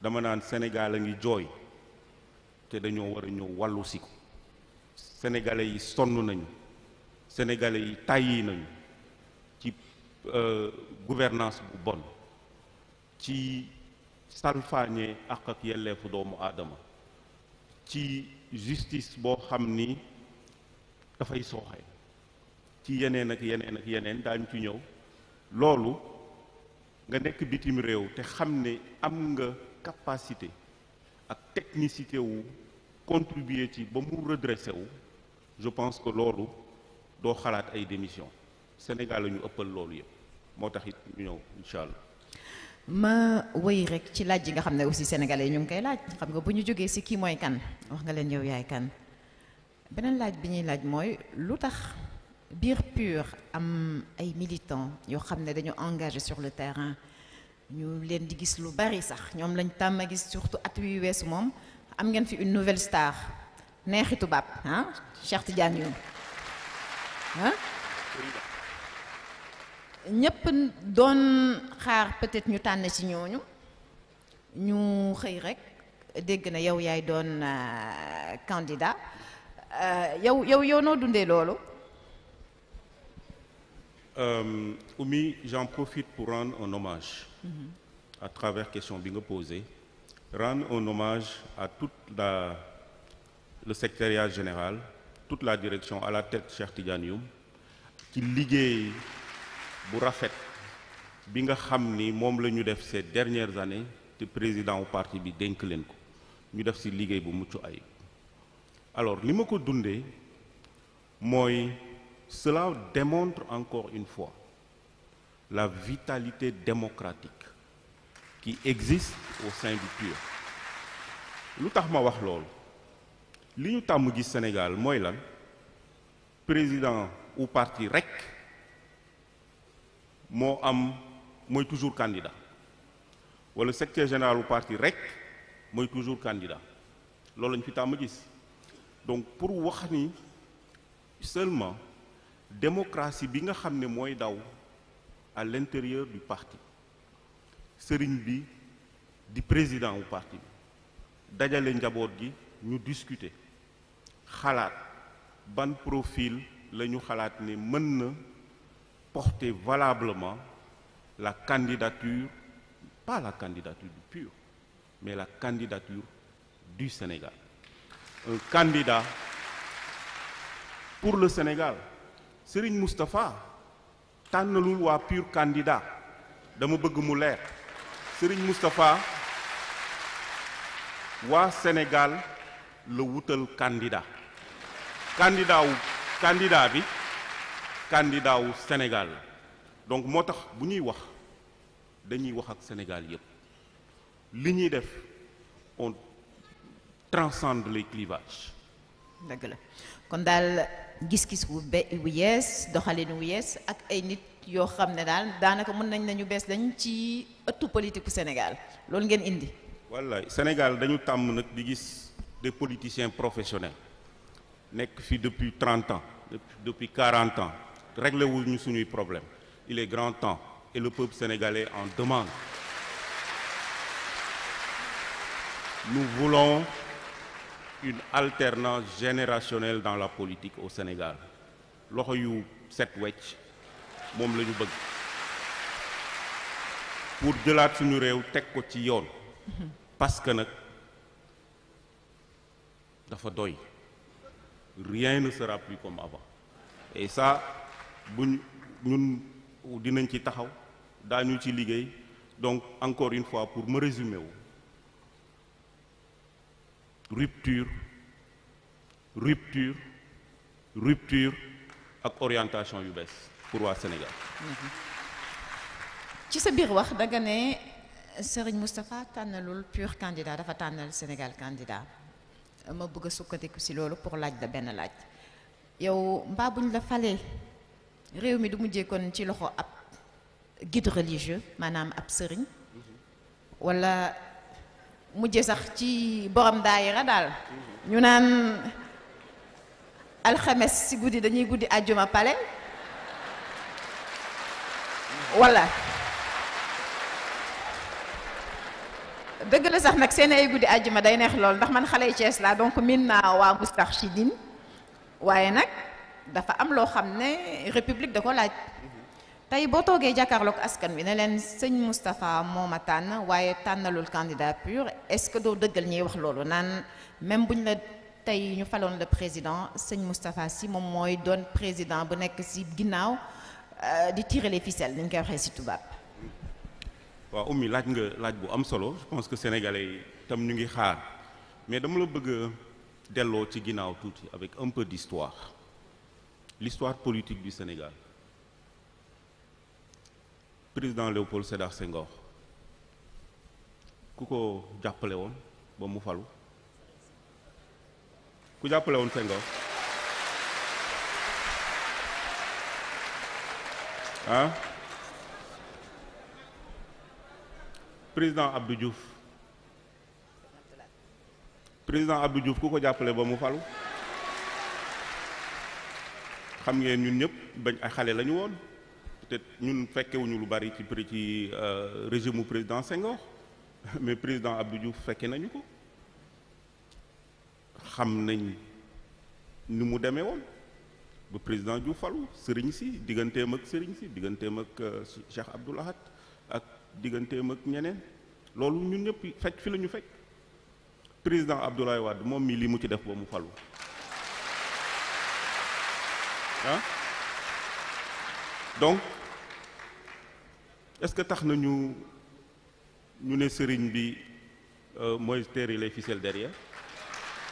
C: dama naan Sénégal a ngi jooy te dañoo war a ñëw wàllu si ko sénégalais yi sonn nañu sénégalais yi tàyyi nañu ci gouvernance bu bon ci salfaañe àq ak yelleefu doomu aadama ci justice boo xam ni dafay sooxe ci yeneen ak yeneen ak yeneen daañu ci ñëw loolu nga nekk bitim réew te xam ne am nga capacité ak technicité wu contribuer ci ba mu redressé wu je pense que loolu doo xalaat ay démission Sénégal la ñu ëppal loolu yëpp moo tax it ñu ñëw incha allah.
B: ma wéy rek ci laaj yi nga xam ne aussi sénégalais ñu ngi koy laaj xam nga bu ñu jógee si kii mooy kan wax nga leen yow yaay kan beneen laaj bi ñuy laaj mooy lu tax biir PUR am ay militants yoo xam ne dañu engagé sur le terrain ñu leen di gis lu bari sax ñoom lañ tàmm a gis surtout at wi weesu moom am ngeen fi une nouvelle star neexi tubaab ah Cheikh Tidiane Youm ah ñëpp doon xaar peut-être ñu tànn ci ñooñu ñu xëy rek dégg na yow yaay doon candidat yow noo dundee loolu.
C: Oumy, j'en profite pour rendre un hommage à travers question bi nga posée rendre un hommage à le secrétariat général toute la direction à la tête Cheikh Tidiane Youm ci liggéey bu rafet bi nga xam ni moom la ñu def ces dernières années te président wu parti bi dénk leen ko ñu def ci liggéey bu mucc ayib alors li ma ko dundee mooy cela démontre encore une fois la vitalité démocratique qui existe au sein du PUR lu tax ma wax loolu li ñu tàmm gis Sénégal mooy lan président ou parti rek mooy toujours candidat wala secrétaire général ou parti rek mooy toujours candidat loolu lañu fi tàmm gis donc pour wax ni seulement démocratie bi nga xam ne mooy daw à l'intérieur du parti sëriñ bi di président wu parti bi dajale njaboot gi ñu discuter xalaat ban profil la ñu xalaat ne mën na porter valablement la candidature pas la candidature du PUR mais la candidature du Sénégal un candidat pour le Sénégal Serigne Moustapha tànnalul waa PUR candidat dama bëgg mu leer Serigne Moustapha waa Sénégal la wutal candidat candidat bi candidat wu Sénégal la donc moo tax bu ñuy wax dañuy wax ak Sénégal yépp li ñuy def on transcende les clivages.
B: dëgg la kon daal gis-gis bu yees doxalin wu yees ak ay nit yoo xam ne daal daanaka mën nañ nañu bees dañ ci ëttu politique bu Sénégal loolu ngeen indi.
C: wallaay Sénégal dañu tàmm nag di gis des politiciens professionnels nekk fi depuis 30 ans depuis 40 ans réglé wuñu suñuy problème il est grand temps et le peuple sénégalais en demande. Nous voulons une alternance générationnelle dans la politique au Sénégal loxo yu set wecc moom la ñu bëgg pour jëlaat suñu réew teg ko ci yoon parce que nag dafa doy rien ne sera plus comme avant et ça buñ ñun dinañ ci taxaw daañu ci liggéey donc encore une fois pour me résumer wu rupture ak orientation yu bees pour waa Sénégal.
B: ci sa biir wax danga ne Serigne Moustapha tànnalul PUR candidat dafa tànnal Sénégal candidat ma bëgg a sukkandiku ci loolu pour laaj la benn laaj yow mbaa buñ la falee réew mi du mujjee kon ci loxo ab guide religieux maanaam ab sëriñ walla mujje sax ci borom daayira daal ñu naan alxames ci guddi dañuy guddi àjjuma pale voilà dëgg la sax nag seen ay guddi àjjuma day neex lool ndax man xale yi Cees laa donc min naa waa Moustarchidine waaye nag dafa am loo xam ne république da ko laaj tey boo toogee jàkkaarloog askan wi ne leen sëñ Moustapha moo ma tànn waaye tànnalul candidat pur est-ce que doo dëggal ñuy wax loolu naan même buñ la tey ñu faloon le président sëñ Moustapha Sy moom mooy doon président bu nekk ci ginnaaw di tirer les ficelles ni ñu koy waxee ci tubaab.
C: waaw Oumy laaj nga laaj bu am solo je pense que sénégalais yi tam ñu ngi xaar mais dama la bëgg a delloo ci ginnaaw tuuti avec un peu d'histoire l'histoire politique du Sénégal président Léopold Sédar Senghor ku ko jàppale woon ba mu falu ku jàppale woon Senghor ah président Abdou Diouf ku ko jàppale ba mu falu xam ngeen ñun ñëpp bañ ay xale la ñu woon peut-être ñun fekkewuñu lu bari ci régime mu président Senghor mais président Abdou Diouf fekke nañu ko xam nañ ni mu demee woon ba président Diouf falu sëriñ si digganteem ak Cheikh Abdoul Ahad ak digganteem ak ñeneen loolu ñun ñëpp fekk fi la ñu fekk président Abdoulaye Wade moom mii li mu ci def ba mu falu ah donc est-ce que tax na ñu ne sëriñ bi mooy tirer les ficelles derrière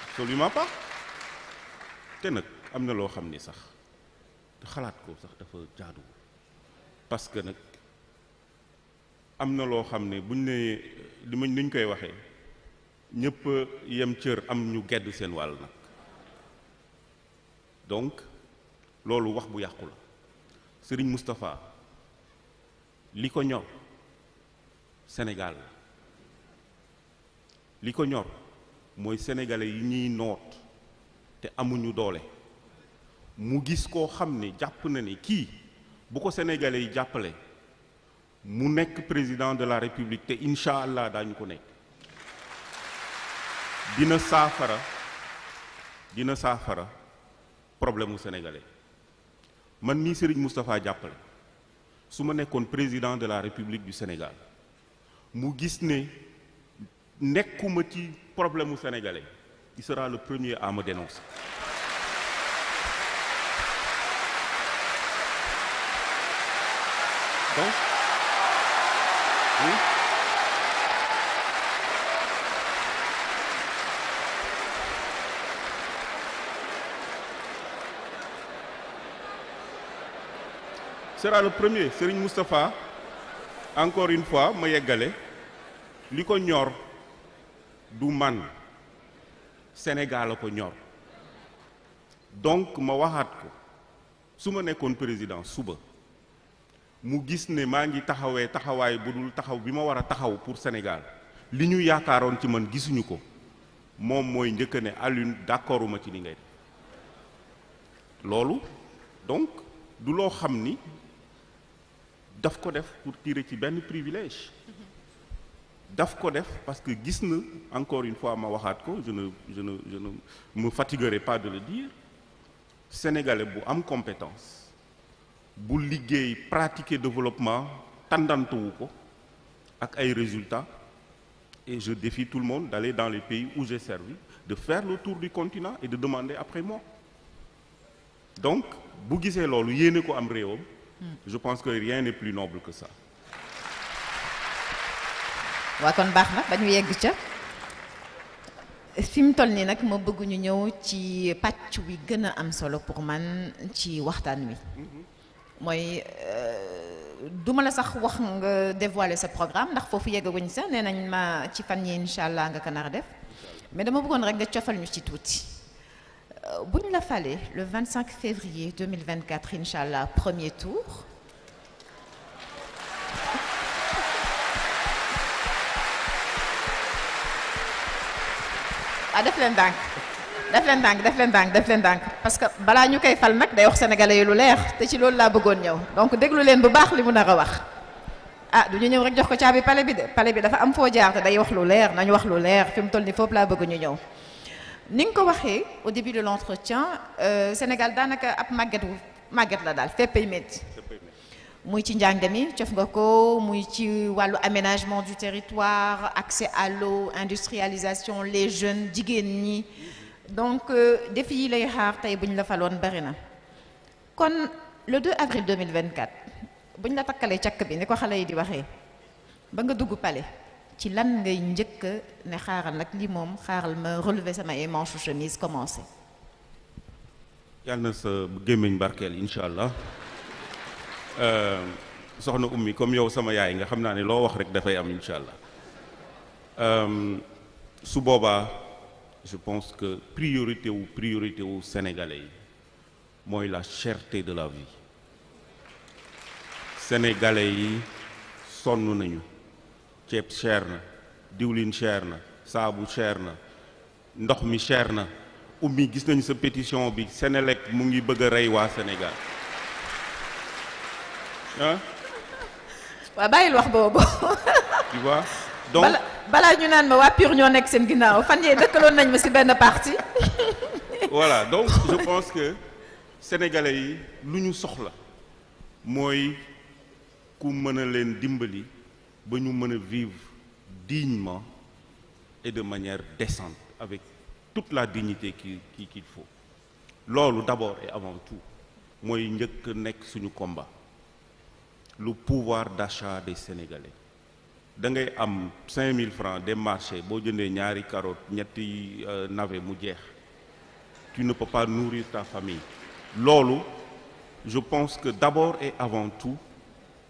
C: absolument pas te nag am na loo xam ni sax te xalaat ko sax dafa jaadu parce que nag am na loo xam ne buñ ne ni ñu koy waxee ñëpp yem cër am ñu gedd seen wàll nag donc loolu wax bu yàqu la Serigne Moustapha li ko ñor Sénégal la li ko ñor mooy sénégalais yi ñuy noot te amuñu doole mu gis koo xam ne jàpp na ni kii bu ko sénégalais yi jàppale mu nekk président de la république te incha allah daañu ko nekk dina saafara problème mu sénégalais man nii Serigne Moustapha jàppale su ma nekkoon président de la république du Sénégal mu gis ne nekkuma ci problème mu sénégalais il sera le premier à me dénoncer. Donc oui. Sera le premier Serigne Moustapha encore une fois ma yeggale li ko ñor du man Sénégal la ko ñor donc ma waxaat ko su ma nekkoon président suba mu gis ne maa ngi taxawaay bu dul taxaw bi ma war a taxaw pour Sénégal li ñu yaakaaroon ci man gisuñu ko moom mooy njëkk ne Alioune d'accorduma ci li ngay def loolu donc du loo xam ni daf ko def pour tirer ci benn privilège daf ko def parce que gis na encore une fois ma waxaat ko je ne me fatiguerai pas de le dire sénégalais bu am compétence bu liggéey pratiquer développement tàndantuwu ko ak ay résultats et je défie tout le monde d'aller dans les pays où j'ai servi de faire le tour du continent et de demander après moi donc bu gisee loolu yéene ko am réewam je pense que rien n'est plus noble que ça.
B: waa kon baax na ba ñu yegg ca fi mu toll nii nag ma bëgg ñu ñëw ci pàcc wi gën a am solo pour man ci waxtaan wi mooy duma la sax wax nga dévoiler sa programme ndax foofu yeggaguñ sax nee nañ ma ci fan yi incha allah nga ko nar a def mais dama bëggoon rek nga cofal ñu ci tuuti bu ñu la falee le 25 février 2024 incha allah premier tour. def leen ndànk parce que balaa ñu koy fal nag day wax sénégalais yi lu leer te ci loolu laa bëggoon ñëw donc déglu leen bu baax li mu nar a wax ah du ñu ñëw rek jox ko caabi palais bi de palais bi dafa am foo jaar te day wax lu leer nañu wax lu leer fi mu toll nii foofu laa bëgg ñu ñëw ni nga ko waxee au début de l'entretien Sénégal daanaka ab màgget la daal féppay métti muy ci njàng mi cof nga ko muy ci wàllu aménagement du territoire accès à l'eau industrialisation les jeunes jigéen ñi donc défi yi lay xaar tey bu ñu la faloon bari na kon le 2 avril 2024 bu ñu la takkalee càkk bi ni ko xale yi di waxee ba nga dugg palais ci lan ngay njëkk ne xaaral nag lii moom xaaral ma relever sama ay manche chemise commencé.
C: yàlla na sa gémmiñ barkeel incha allah soxna Oumy comme yow sama yaay nga xam naa ne loo wax rek dafay am incha allah su boobaa je pense que priorité wu sénégalais yi mooy la cherté de la vie sénégalais yi sonn nañu. ceeb cher na diwlin cher na saabu cher na ndox mi cher na Oumy gis nañu sa pétition bi Sénélec mu ngi bëgg a rey waa Sénégal ah.
B: waaw bàyyil wax boobu.
C: tu vois donc
B: balaa ñu naan ma waa PUR ñoo nekk seen ginnaaw fan yee dëkkaloon nañ ma ci benn parti.
C: voilà donc je pense que sénégalais yi lu ñu soxla mooy ku mën a leen dimbali. ba ñu mën a vivre dignement et de manière décente avec toute la dignité qu'il faut loolu d'abord et avant tout mooy njëkk nekk suñu combat le pouvoir d'achat des Sénégalais da ngay am 5000 francs des marchés boo jëndee ñaari carottes ñetti navet mu jeex tu ne peux pas nourrir ta famille loolu je pense que d'abord et avant tout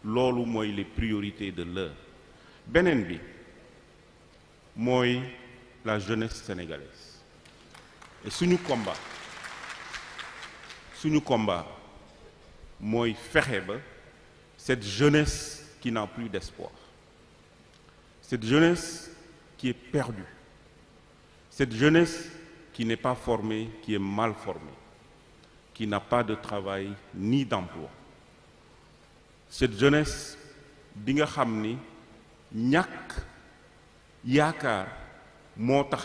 C: loolu mooy les priorités de l'heure beneen bi mooy la jeunesse sénégalaise et suñu combat mooy fexe ba cette jeunesse qui n'a plus d'espoir cette jeunesse qui est perdue cette jeunesse qui n'est pas formée qui est mal formée qui n'a pas de travail ni d'emploi cette jeunesse bi nga xam ni ñàkk yaakaar moo tax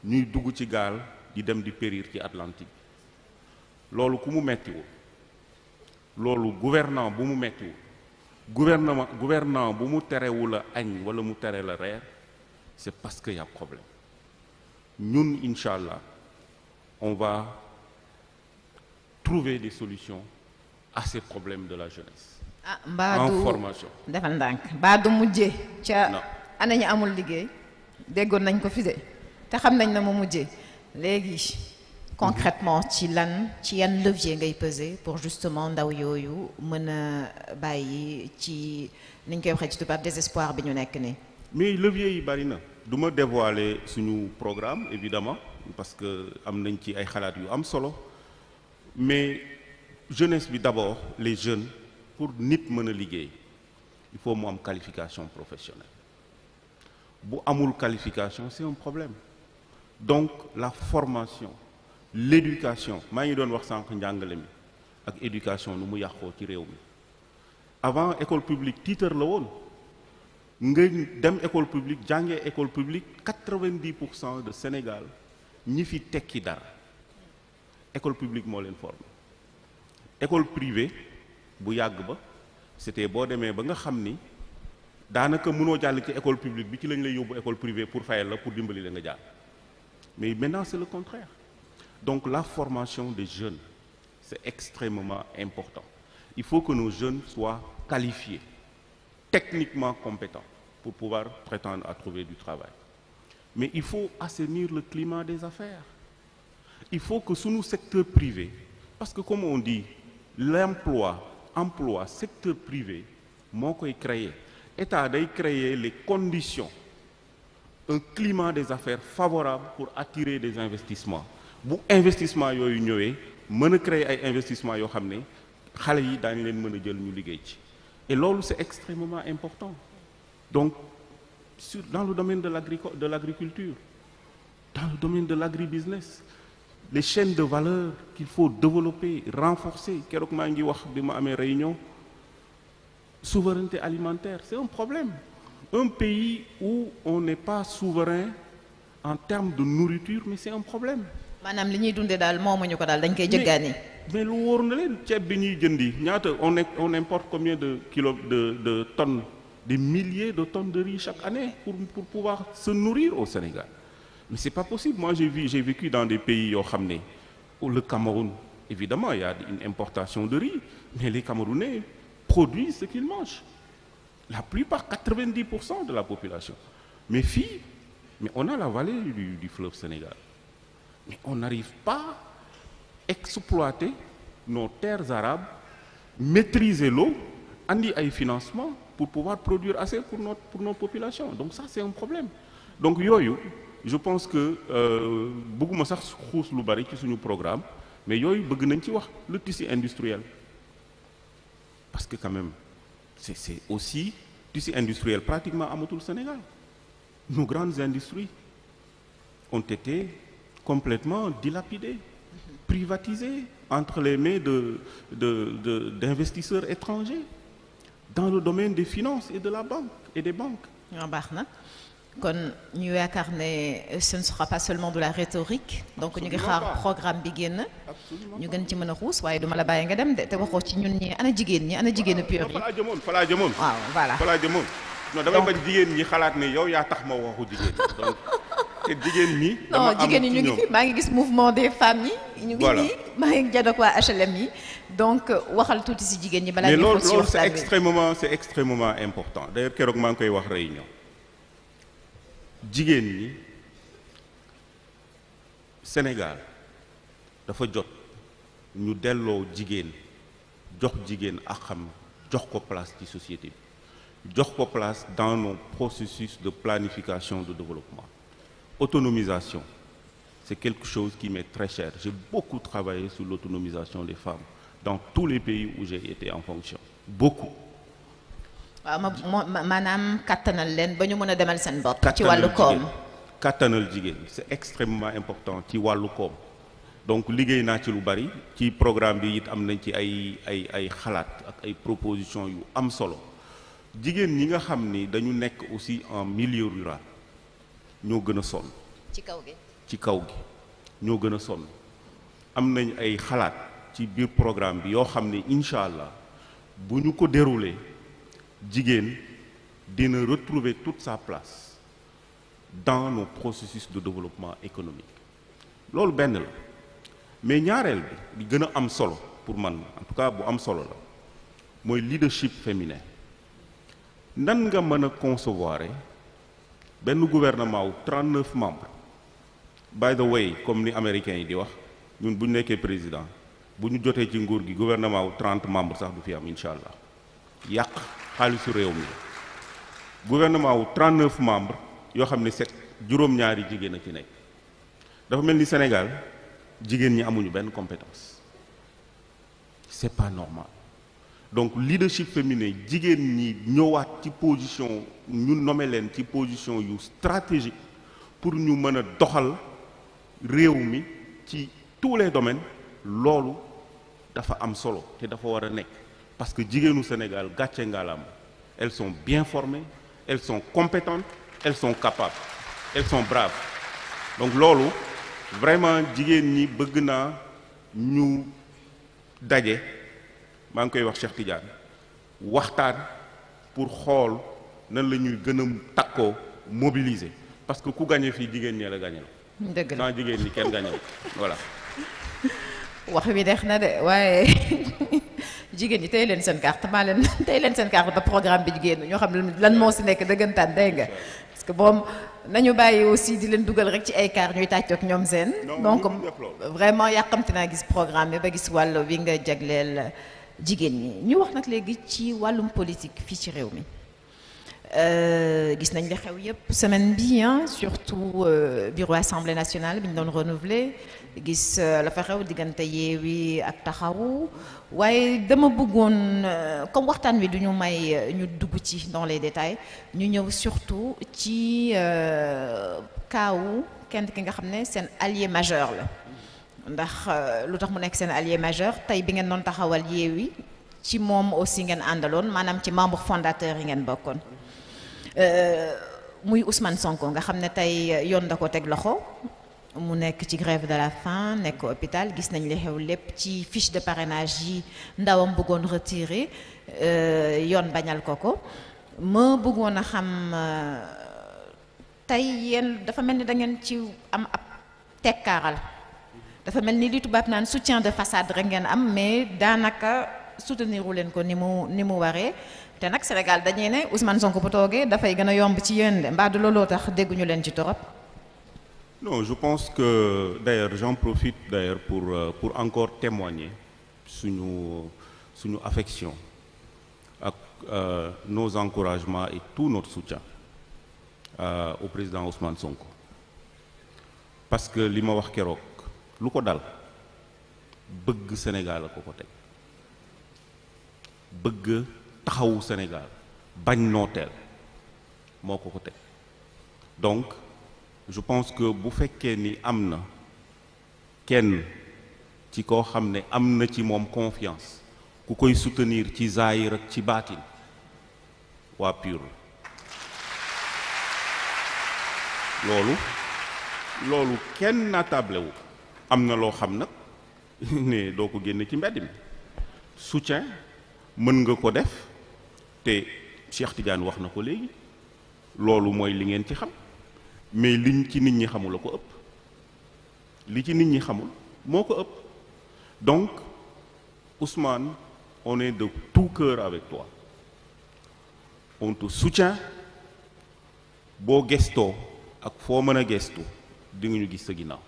C: ñuy dugg ci gaal di dem di périr ci Atlantique loolu ku mu mettiwul loolu gouvernant bu mu mettiwul gouvernant bu mu terewul a añ wala mu tere la reer c'est parce que y a problème ñun incha allah on va trouver des solutions à ces problèmes de la jeunesse en formation
B: defal ndànk mbaa du mujjee ca ana ñu amul liggéey déggoon nañ ko fi de te xam nañ na mu mujjee léegi concrètement ci yan levier ngay peser pour justement ndaw yooyu mën a bàyyi ci ni ñu koy waxee ci tubaab désespoir bi ñu nekk nii.
C: mais levier yi bari na du ma dévoiler suñu programme évidemment parce que am nañ ci ay xalaat yu am solo mais jeunesse bi d'abord les jeunes pour nit mën a liggéey il faut mu am qualification professionnelle bu amul qualification c'est un problème donc la formation l'éducation maa ngi doon wax sànq njàngale mi ak éducation nu mu yàqoo ci réew mi avant école publique titre la woon nga dem école publique jàngee école publique 90% de Sénégal ñi fi tekki dara école publique moo leen formé école privée bu yàgg ba c'était boo demee ba nga xam ni daanaka mënoo jàll ci école publique bi ci lañ lay yóbbu école privée pour fayal la pour dimbali la nga jàll mais maintenant c'est le contraire donc la formation des jeunes c'est extrêmement important il faut que nos jeunes soient qualifiés techniquement compétents pour pouvoir prétendre à trouver du travail mais il faut assainir le climat des affaires il faut que sunu secteur privé parce que comme on dit emploi secteur privé moo koy créer état day créer les conditions un climat des affaires favorable pour attirer des investissements bu investissement yooyu ñëwee mën a créer ay investissements yoo xam ne xale yi daañu leen mën a jël ñu liggéey ci et loolu c'est extrêmement important donc dans le domaine de l'agriculture dans le domaine de l'agribusiness les chaînes de valeur qu'il faut développer, renforcer. Keroog maa ngi wax bi ma amee réunion souveraineté alimentaire, c'est un problème. Un pays où on n'est pas souverain en termes de nourriture, mais c'est un problème.
B: maanaam li ñuy dundee daal moomuñu ko daal dañ koy jëggaani.
C: mais lu wóor na leen ceeb bi ñuy jëndi ñaata on importe combien de kilos de tonnes, des milliers de tonnes de riz chaque année pour pouvoir se nourrir au Sénégal. Mais c'est pas possible. Moi j'ai vécu dans des pays yoo xam ne où le Cameroun, évidemment il y a une importation de riz, mais les Camerounais produisent ce qu'ils mangent. La plupart, 90% de la population. Mais on a la vallée du fleuve Sénégal. Mais on n'arrive pas à exploiter nos terres arables, maîtriser l'eau, andi ay financement pour pouvoir produire assez pour nos populations. Donc ça, c'est un problème. Donc yooyu, je pense que bëgguma sax xuus lu bari ci suñu programme, mais yooyu bëgg nañ ci wax le tissu industriel. Parce que quand même, c'est aussi tissu industriel pratiquement amatul Sénégal. Nos grandes industries ont été complètement dilapidées, privatisées entre les mains d'investisseurs étrangers dans le domaine des finances et de la banque et des banques.
B: baax na kon ñu yaakaar ne ce ne sera pas seulement de la rhétorique. donc ñu ngi xaar programme bi génn. ñu gën ci mën a xuus waaye duma la bàyyi nga dem de te waxoo ci ñun ñi ana jigéenu pur yi.
C: fa laa jëmoon.
B: waaw voilà
C: fa laa jëmoon. non damay bañ jigéen ñi xalaat ne yow yaa tax ma waxu jigéen donc te jigéen ñi. dama am
B: jigéen ñi ñu ngi fi maa ngi gis mouvement des femmes yi. ñu ngi nii maa ngi jàddoog waa HLM yi donc waxal tuuti si jigéen ñi balaa ñu xool si waxtaan bi
C: c'est extrêmement important d'ailleurs keroog maa ngi koy wax réunion jigéen ñi Sénégal dafa jot ñu delloo jigéen jox jigéen ak xam jox ko place ci société bi jox ko place dans nos processus de planification de développement. Autonomisation, c'est quelque chose qui m'est très cher. J'ai beaucoup travaillé sur l'autonomisation des femmes dans tous les pays où j'ai été en fonction. Beaucoup.
B: waaw maanaam kattanal leen ba ñu mën a demal seen bopp. ci wàllu koom
C: kattanal jigéen c'est extrêmement important ci wàllu koom. donc liggéey naa ci lu bari ci programme bi it am nañ ci ay xalaat ak ay propositions yu am solo jigéen ñi nga xam ni dañu nekk aussi en milieu rural ñoo gën a sonn.
B: ci kaw gi
C: ñoo gën a sonn am nañ ay xalaat ci biir programme bi yoo xam ne incha allah bu ñu ko dérouler jigéen dina retrouver toute sa place dans nos processus de développement économique loolu benn la mais ñaareel bi gën a am solo pour man en tout cas bu am solo la mooy leadership féminin nan nga mën a concevoir benn gouvernement wu 39 membres by the way comme ni américains yi di wax ñun bu ñu nekkee président bu ñu jotee ci nguur gi gouvernement wu 30 membres sax du fi am incha allah yàq xaalisu réew mi gouvernement wu 39 membres yoo xam ne juróom-ñaari jigéen a ci nekk dafa mel ni Sénégal jigéen ñi amuñu benn compétence c'est pas normal donc leadership féminin jigéen ñi ñëwaat ci position ñu nommé leen ci position yu stratégique pour ñu mën a doxal réew mi ci tous les domaines loolu dafa am solo te dafa war a nekk parce que jigéenu Sénégal gàcce ngalaam elles sont bien formées elles sont compétentes elles sont capables elles sont braves donc loolu vraiment jigéen ñi bëgg naa ñu daje maa ngi koy wax Cheikh Tidiane waxtaan pour xool nan la ñuy gën a takkoo mobiliser parce que ku gagné fii jigéen ñee la gagné la.
B: dëgg la
C: sans jigéen ñi kenn gagné voilà.
B: wax bi dex na de waaye jigéen ñi tey leen seen carte ba programme bi jigéen ñoo xam lan moo si nekk dëggantaan dégg nga parce que boom nañu bàyyi aussi di leen dugal rek ci ay car ñuy tàccoog ñoom seen. donc vraiment yàqamti naa gis programme bi ba gis wàll wi nga jagleel jigéen ñi ñu wax nag léegi ci wàllum politique fii ci réew mi gis nañ li xew yépp semaine bi surtout bureau assemblée nationale bi ñu doon renouveler gis la fa xew diggante Yewwi ak Taxawu waaye dama bëggoon comme waxtaan wi du ñu may ñu dugg ci dans les détails ñu ñëw surtout ci kaawu kenn ki nga xam ne seen allié majeur la
D: ndax lu tax mu nekk seen allié majeur tey bi ngeen doon taxawal Yewwi ci moom aussi ngeen àndaloon maanaam ci membre fondateur yi ngeen bokkoon muy Ousmane Sonko nga xam ne tey yoon da ko teg loxo mu nekk ci grève de la faim nekk hôpital gis nañ li xew lépp ci fiche de parrainage yi ndawam bëggoon retiré yoon bañal ko ma bëggoon a xam tey yéen dafa mel ni da ngeen ci am ab tekkaaral dafa mel ni li tubaab naan soutien de façade rek ngeen am mais daanaka soutenir leen ko ni mu waree te nag Sénégal dañuy ne Ousmane Sonko bu toogee dafay gën a yomb ci yéen de mbaa du looloo tax dégguñu leen ci torop.
C: Non, je pense que d'ailleurs j'en profite d'ailleurs pour encore témoigner suñu affection ak nos encouragements et tout notre soutien au président Ousmane Sonko parce que li ma wax keroog lu ko dal bëgg Sénégal a ko teg bëgg taxawu Sénégal bañ nooteel moo ko teg donc je pense que bu fekkee ni am na kenn ci koo xam ne am na ci moom confiance ku koy soutenir ci zaahir ak ci baatin waa PUR loolu kenn naatable wu am na loo xam nag ne doo ko génne ci mbedd mi soutien mën nga ko def te Cheikh Tidiane wax na ko léegi loolu mooy li ngeen ci xam mais liñ ci nit ñi xamul a ko ëpp li ci nit ñi xamul moo ko ëpp donc Ousmane on est de tout cœur avec toi on te soutient boo gestoo ak foo mën a gestu di nga ñu gis sa ginnaaw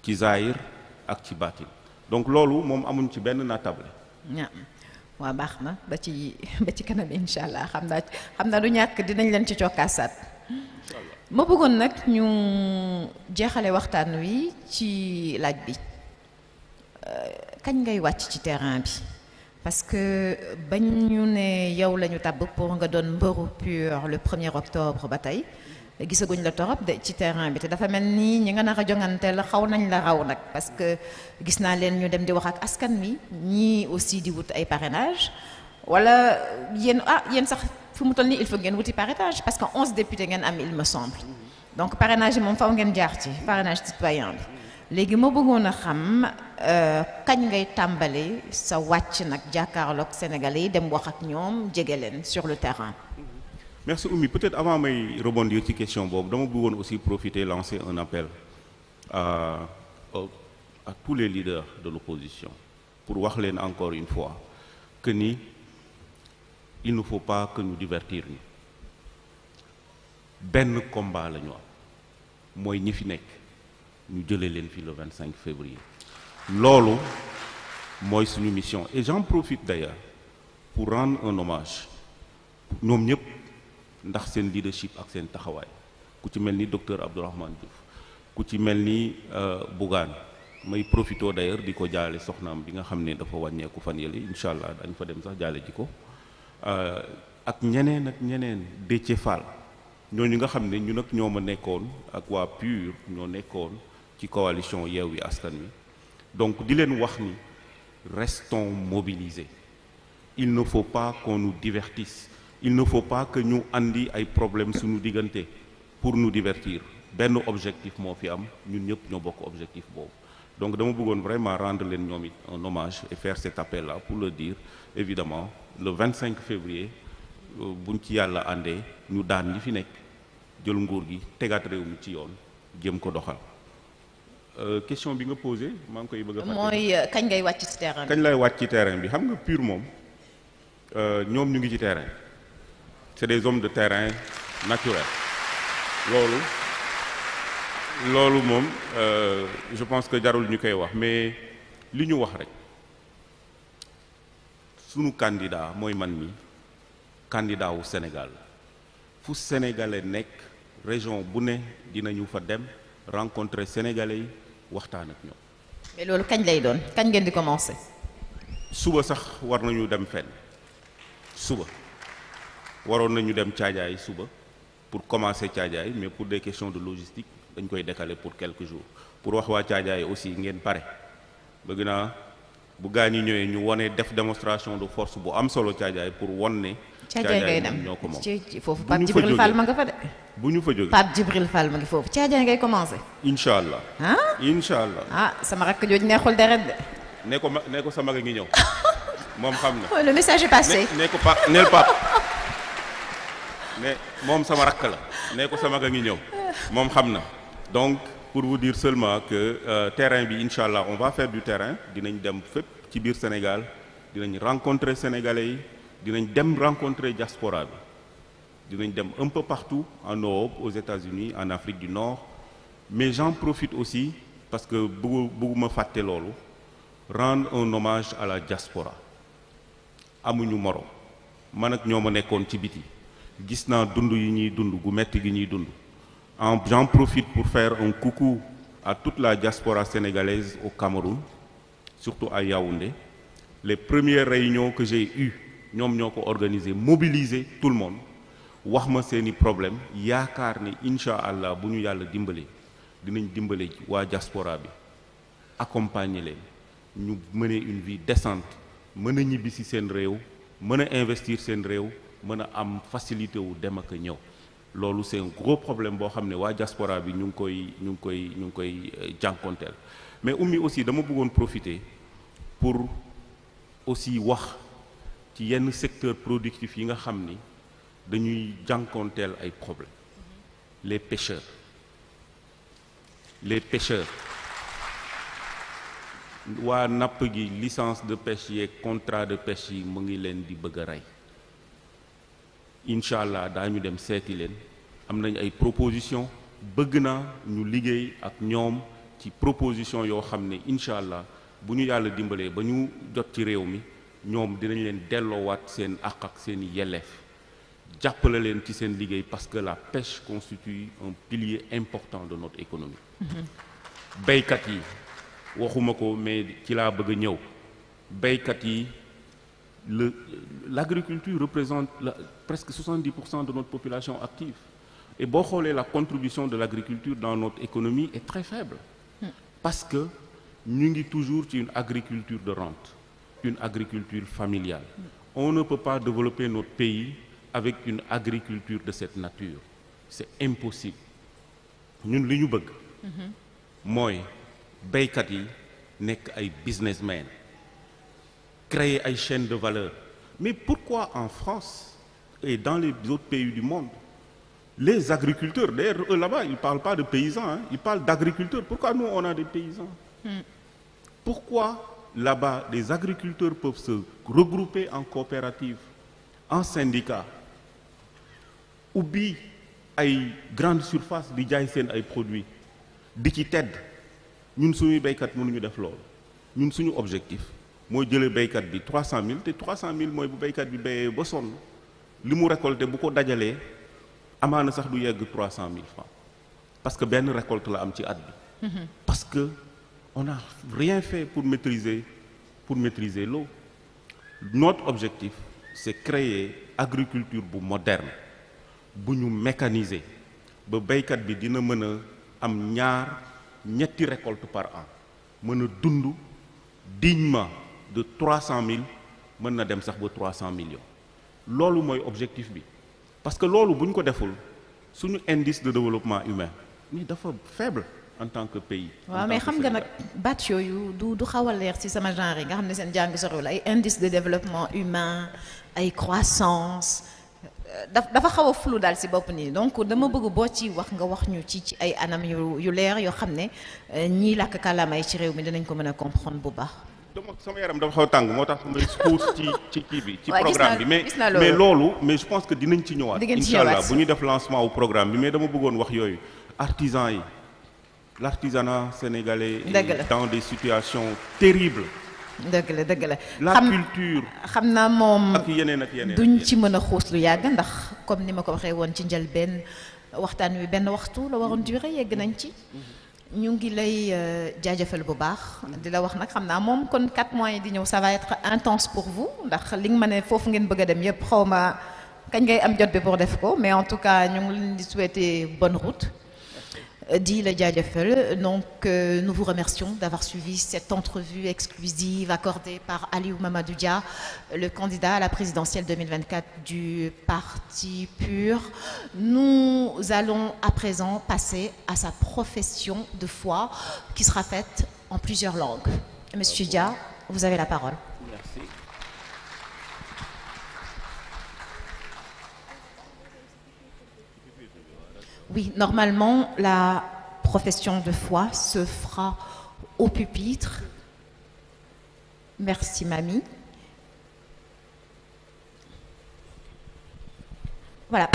C: ci zahir ak ci baatin donc loolu moom amuñ ci benn naatable.
D: waaw baax na ba ci kanam incha allah xam naa du ñàkk dinañ leen ci cokkaasaat. ma bëggoon nag ñu jeexale waxtaan wi ci laaj bi kañ ngay wàcc ci terrain bi parce que bañ ñu ne yow la ñu tabb pour nga doon mbëru PUR le 1er octobre ba tey gisaguñ la torop de ci terrain bi te dafa mel ni ñi nga nar a jonganteel xaw nañ la raw nag parce que gis naa leen ñu dem di wax ak askan wi ñii aussi di wut ay parrainage wala yéen sax fu mu toll nii il faut ngeen wuti parrainage parce que 11 députés ngeen am il me semble donc parrainage yi moom faw ngeen jaar ci parrainage citoyen bi léegi ma bëggoon a xam kañ ngay tàmbali sa wàcc nag jàkkaarloog Sénégalais yi dem wax ak ñoom jege leen sur le terrain.
C: Merci Oumy, peut-être avant may rebondir ci question boobu dama bëggoon aussi profiter lancer un appel à tous les leaders de l'opposition pour wax leen encore une fois que ni il ne faut pas que ñu divertir ni benn combat la ñu am mooy ñi fi nekk ñu jëlee leen fi le 25 février loolu mooy suñu mission et j'en profite d'ailleurs pour rendre un hommage ñoom ñëpp ndax seen leadership ak seen taxawaay ku ci mel ni docteur Abdourahmane Diouf ku ci mel ni Bougane may profito d'ailleurs di ko jaale soxnaam bi nga xam ne dafa wàññeeku fan yële incha allah dañ fa dem sax jaale ji ko ak ñeneen Déthié Fall ñooñu nga xam ne ñu nag ñoo ma nekkoon ak waa PUR ñoo nekkoon ci coalition Yewwi Askan Wi donc di leen wax ni restons mobilisés il ne faut pas qu'on nous divertisse il ne faut pas que ñu andi ay problèmes suñu diggante pour nous divertir benn objectif moo fi am ñun ñëpp ñoo bokk objectif boobu donc dama bëggoon vraiment rendre leen ñoom it un hommage et faire cet appel là pour le dire évidemment le 25 février buñ ci yàlla àndee ñu daan ñi fi nekk jël nguur gi tegaat réew mi ci yoon jëm ko doxal question bi nga posé maa ngi koy bëgg a fàtte.
D: mooy kañ ngay wàcc ci terrain bi.
C: kañ lay wàcc ci terrain bi xam nga PUR moom ñoom ñu ngi ci terrain c'est des hommes de terrain naturels loolu moom je pense que jarul ñu koy wax mais li ñu wax rek sunu candidat mooy man mi candidat wu Sénégal fu sénégalais nekk région bu ne dinañu fa dem rencontrer sénégalais yi waxtaan ak ñoom.
D: mais loolu kañ lay doon kañ ngeen di commencer.
C: suba sax war nañu dem fenn suba waroon nañu dem Caajaay suba pour commencer Caajaay mais pour des questions de logistique dañ koy décaler pour quelques jours pour wax waa Thiadiaye aussi ngeen pare bëgg naa bu gaa ñi ñëwee ñu wone def démonstration de force bu am solo Thiadiaye pour won ne
D: Thiadiaye ngay dem
C: ñoo ko moom
D: ci foofu Pape Djibril Fall ma nga fa de
C: bu ñu fa jógee
D: Pape Djibril Fall ma ngi foofu Thiadiaye ngay commencé
C: incha allah
D: ah
C: incha allah
D: ah sama rakk jooj neexul deret de
C: ne ko sama mag a ngi ñëw moom xam na
D: le message est passé
C: ne ko pa neel pap ne moom sama rakk la ne ko sama mag a ngi ñëw moom xam na donc pour vous dire seulement que terrain bi incha allah on va faire du terrain dinañ dem fépp ci biir Sénégal dinañ rencontrer sénégalais yi dinañ dem rencontrer diaspora bi dinañ dem un peu partout en Europe aux États-Unis en Afrique du Nord mais j'en profite aussi parce que bëgguma fàtte loolu rendre un hommage à la diaspora amuñu moro man ak ñoo ma nekkoon ci biti gis naa dund yi ñuy dund gu metti gi ñuy dund j'en profite pour faire un coucou à toute la diaspora sénégalaise au Cameroun surtout à Yaoundé les premières réunions que j'ai eues ñoom ñoo ko organisé mobiliser tout le monde wax ma seeni problème yaakaar ne incha allah bu ñu yàlla dimbale dinañ dimbale waa diaspora bi accompagner leen ñu mener une vie décente mën a ñibbi ci seen réew mën a investir seen réew mën a am facilité wu dem ak a ñëw loolu c'est un gros problème boo xam ne waa diaspora bi ñu ngi koy jànkonteel mais ummi aussi dama bëggoon profiter pour aussi wax ci yenn secteur productif yi nga xam ni dañuy jànkonteel ay problèmes les pêcheurs waa napp gi licence de pêche yeeg contrat de pêche yi mu ngi leen di bëgg a rey incha allah daañu dem seeti leen am nañ ay proposition bëgg naa ñu liggéey ak ñoom ci proposition yoo xam ne incha allah bu ñu yàlla dimbalee ba ñu jot ci réew mi ñoom dinañ leen delloowaat seen àq ak seen i yelleef jàppale leen ci seen liggéey parce que la pêche constitue un pilier important de notre économie béykat yi waxuma ko mais ci laa bëgg a ñëw béykat yi l'agriculture représente presque 70% de notre population active et boo xoolee la contribution de l'agriculture dans notre économie est très faible parce que ñu ngi toujours ci une agriculture de rente une agriculture familiale on ne peut pas développer notre pays avec une agriculture de cette nature c'est impossible ñun li ñu bëgg mooy béykat yi nekk ay businessmen créer ay chaînes de valeur mais pourquoi en France et dans les autres pays du monde les agriculteurs d'ailleurs eux là-bas ils parlent pas de paysans ils parlent d'agriculteurs pourquoi nous on a des paysans pourquoi là-bas des agriculteurs peuvent se regrouper en coopérative en syndicat ubbi ay grandes surfaces di jaay seen ay produits di ci tedd ñun suñuy béykat mënuñu def loolu ñun suñu objectif mooy jëlee béykat bi 300000 te 300000 mooy bu béykat bi béyee ba sonn li mu récolté bu ko dajalee amaana sax du yegg 300000 francs parce que benn récolte la am ci at bi parce que on n'a rien fait pour maîtriser l'eau notre objectif c'est créer agriculture bu moderne bu ñu mécaniser ba béykat bi dina mën a am ñetti récolte par an mën a dund dignement de 300000 mën na dem sax ba 300 millions loolu mooy objectif bi parce que loolu bu ñu ko deful suñu indice de développement humain ni dafa faible en tant que pays.
D: waaw mais xam nga nag baat yooyu du xaw a leer ci sama genre yi nga xam ne seen jàng soriwul ay indice de développement humain ay croissance dafa xaw a flou daal ci bopp nii donc dama bëgg boo ci wax nga wax ñu ci ay anam yu leer yoo xam ne ñii làkk kàllaamay ci réew mi dinañ ko mën a comprendre bu baax.
C: sama yaram dafa xaw a tàng moo tax may xuus ci kii bi ci programme bi mais loolu mais je pense que dinañ ci ñëwaat incha allah bu ñuy def lancement au programme bi mais dama bëggoon wax yooyu artisans yi l'artisanat sénégalais est dans des situations terribles
D: dëgg la
C: la culture
D: xam naa moom
C: ak yeneen
D: duñ ci mën a xuus lu yàgg ndax comme ni ma ko waxee woon ci njëlbeen waxtaan wi benn waxtu la waroon durer yegg nañ ci ñu ngi lay jaajëfal bu baax di la wax nag xam naa moom kon 4 mois yi di ñëw ça va être intense pour vous ndax li nga ma ne foofu ngeen bëgg a dem yépp xaw ma kañ ngay am jot bi pour def ko mais en tout cas ñu ngi leen di souhaiter bonne route dit le jaajëfal. Donc nous vous remercions d'avoir suivi cette entrevue exclusive accordée par Aliou Mamadou Dia, le candidat à la présidentielle 2024 du Parti PUR. Nous allons à présent passer à sa profession de foi qui sera faite en plusieurs langues. Monsieur Dia, vous avez la parole.
C: Merci.
D: Oui, normalement, la profession de foi se fera au pupitre. Merci, mamie. Voilà.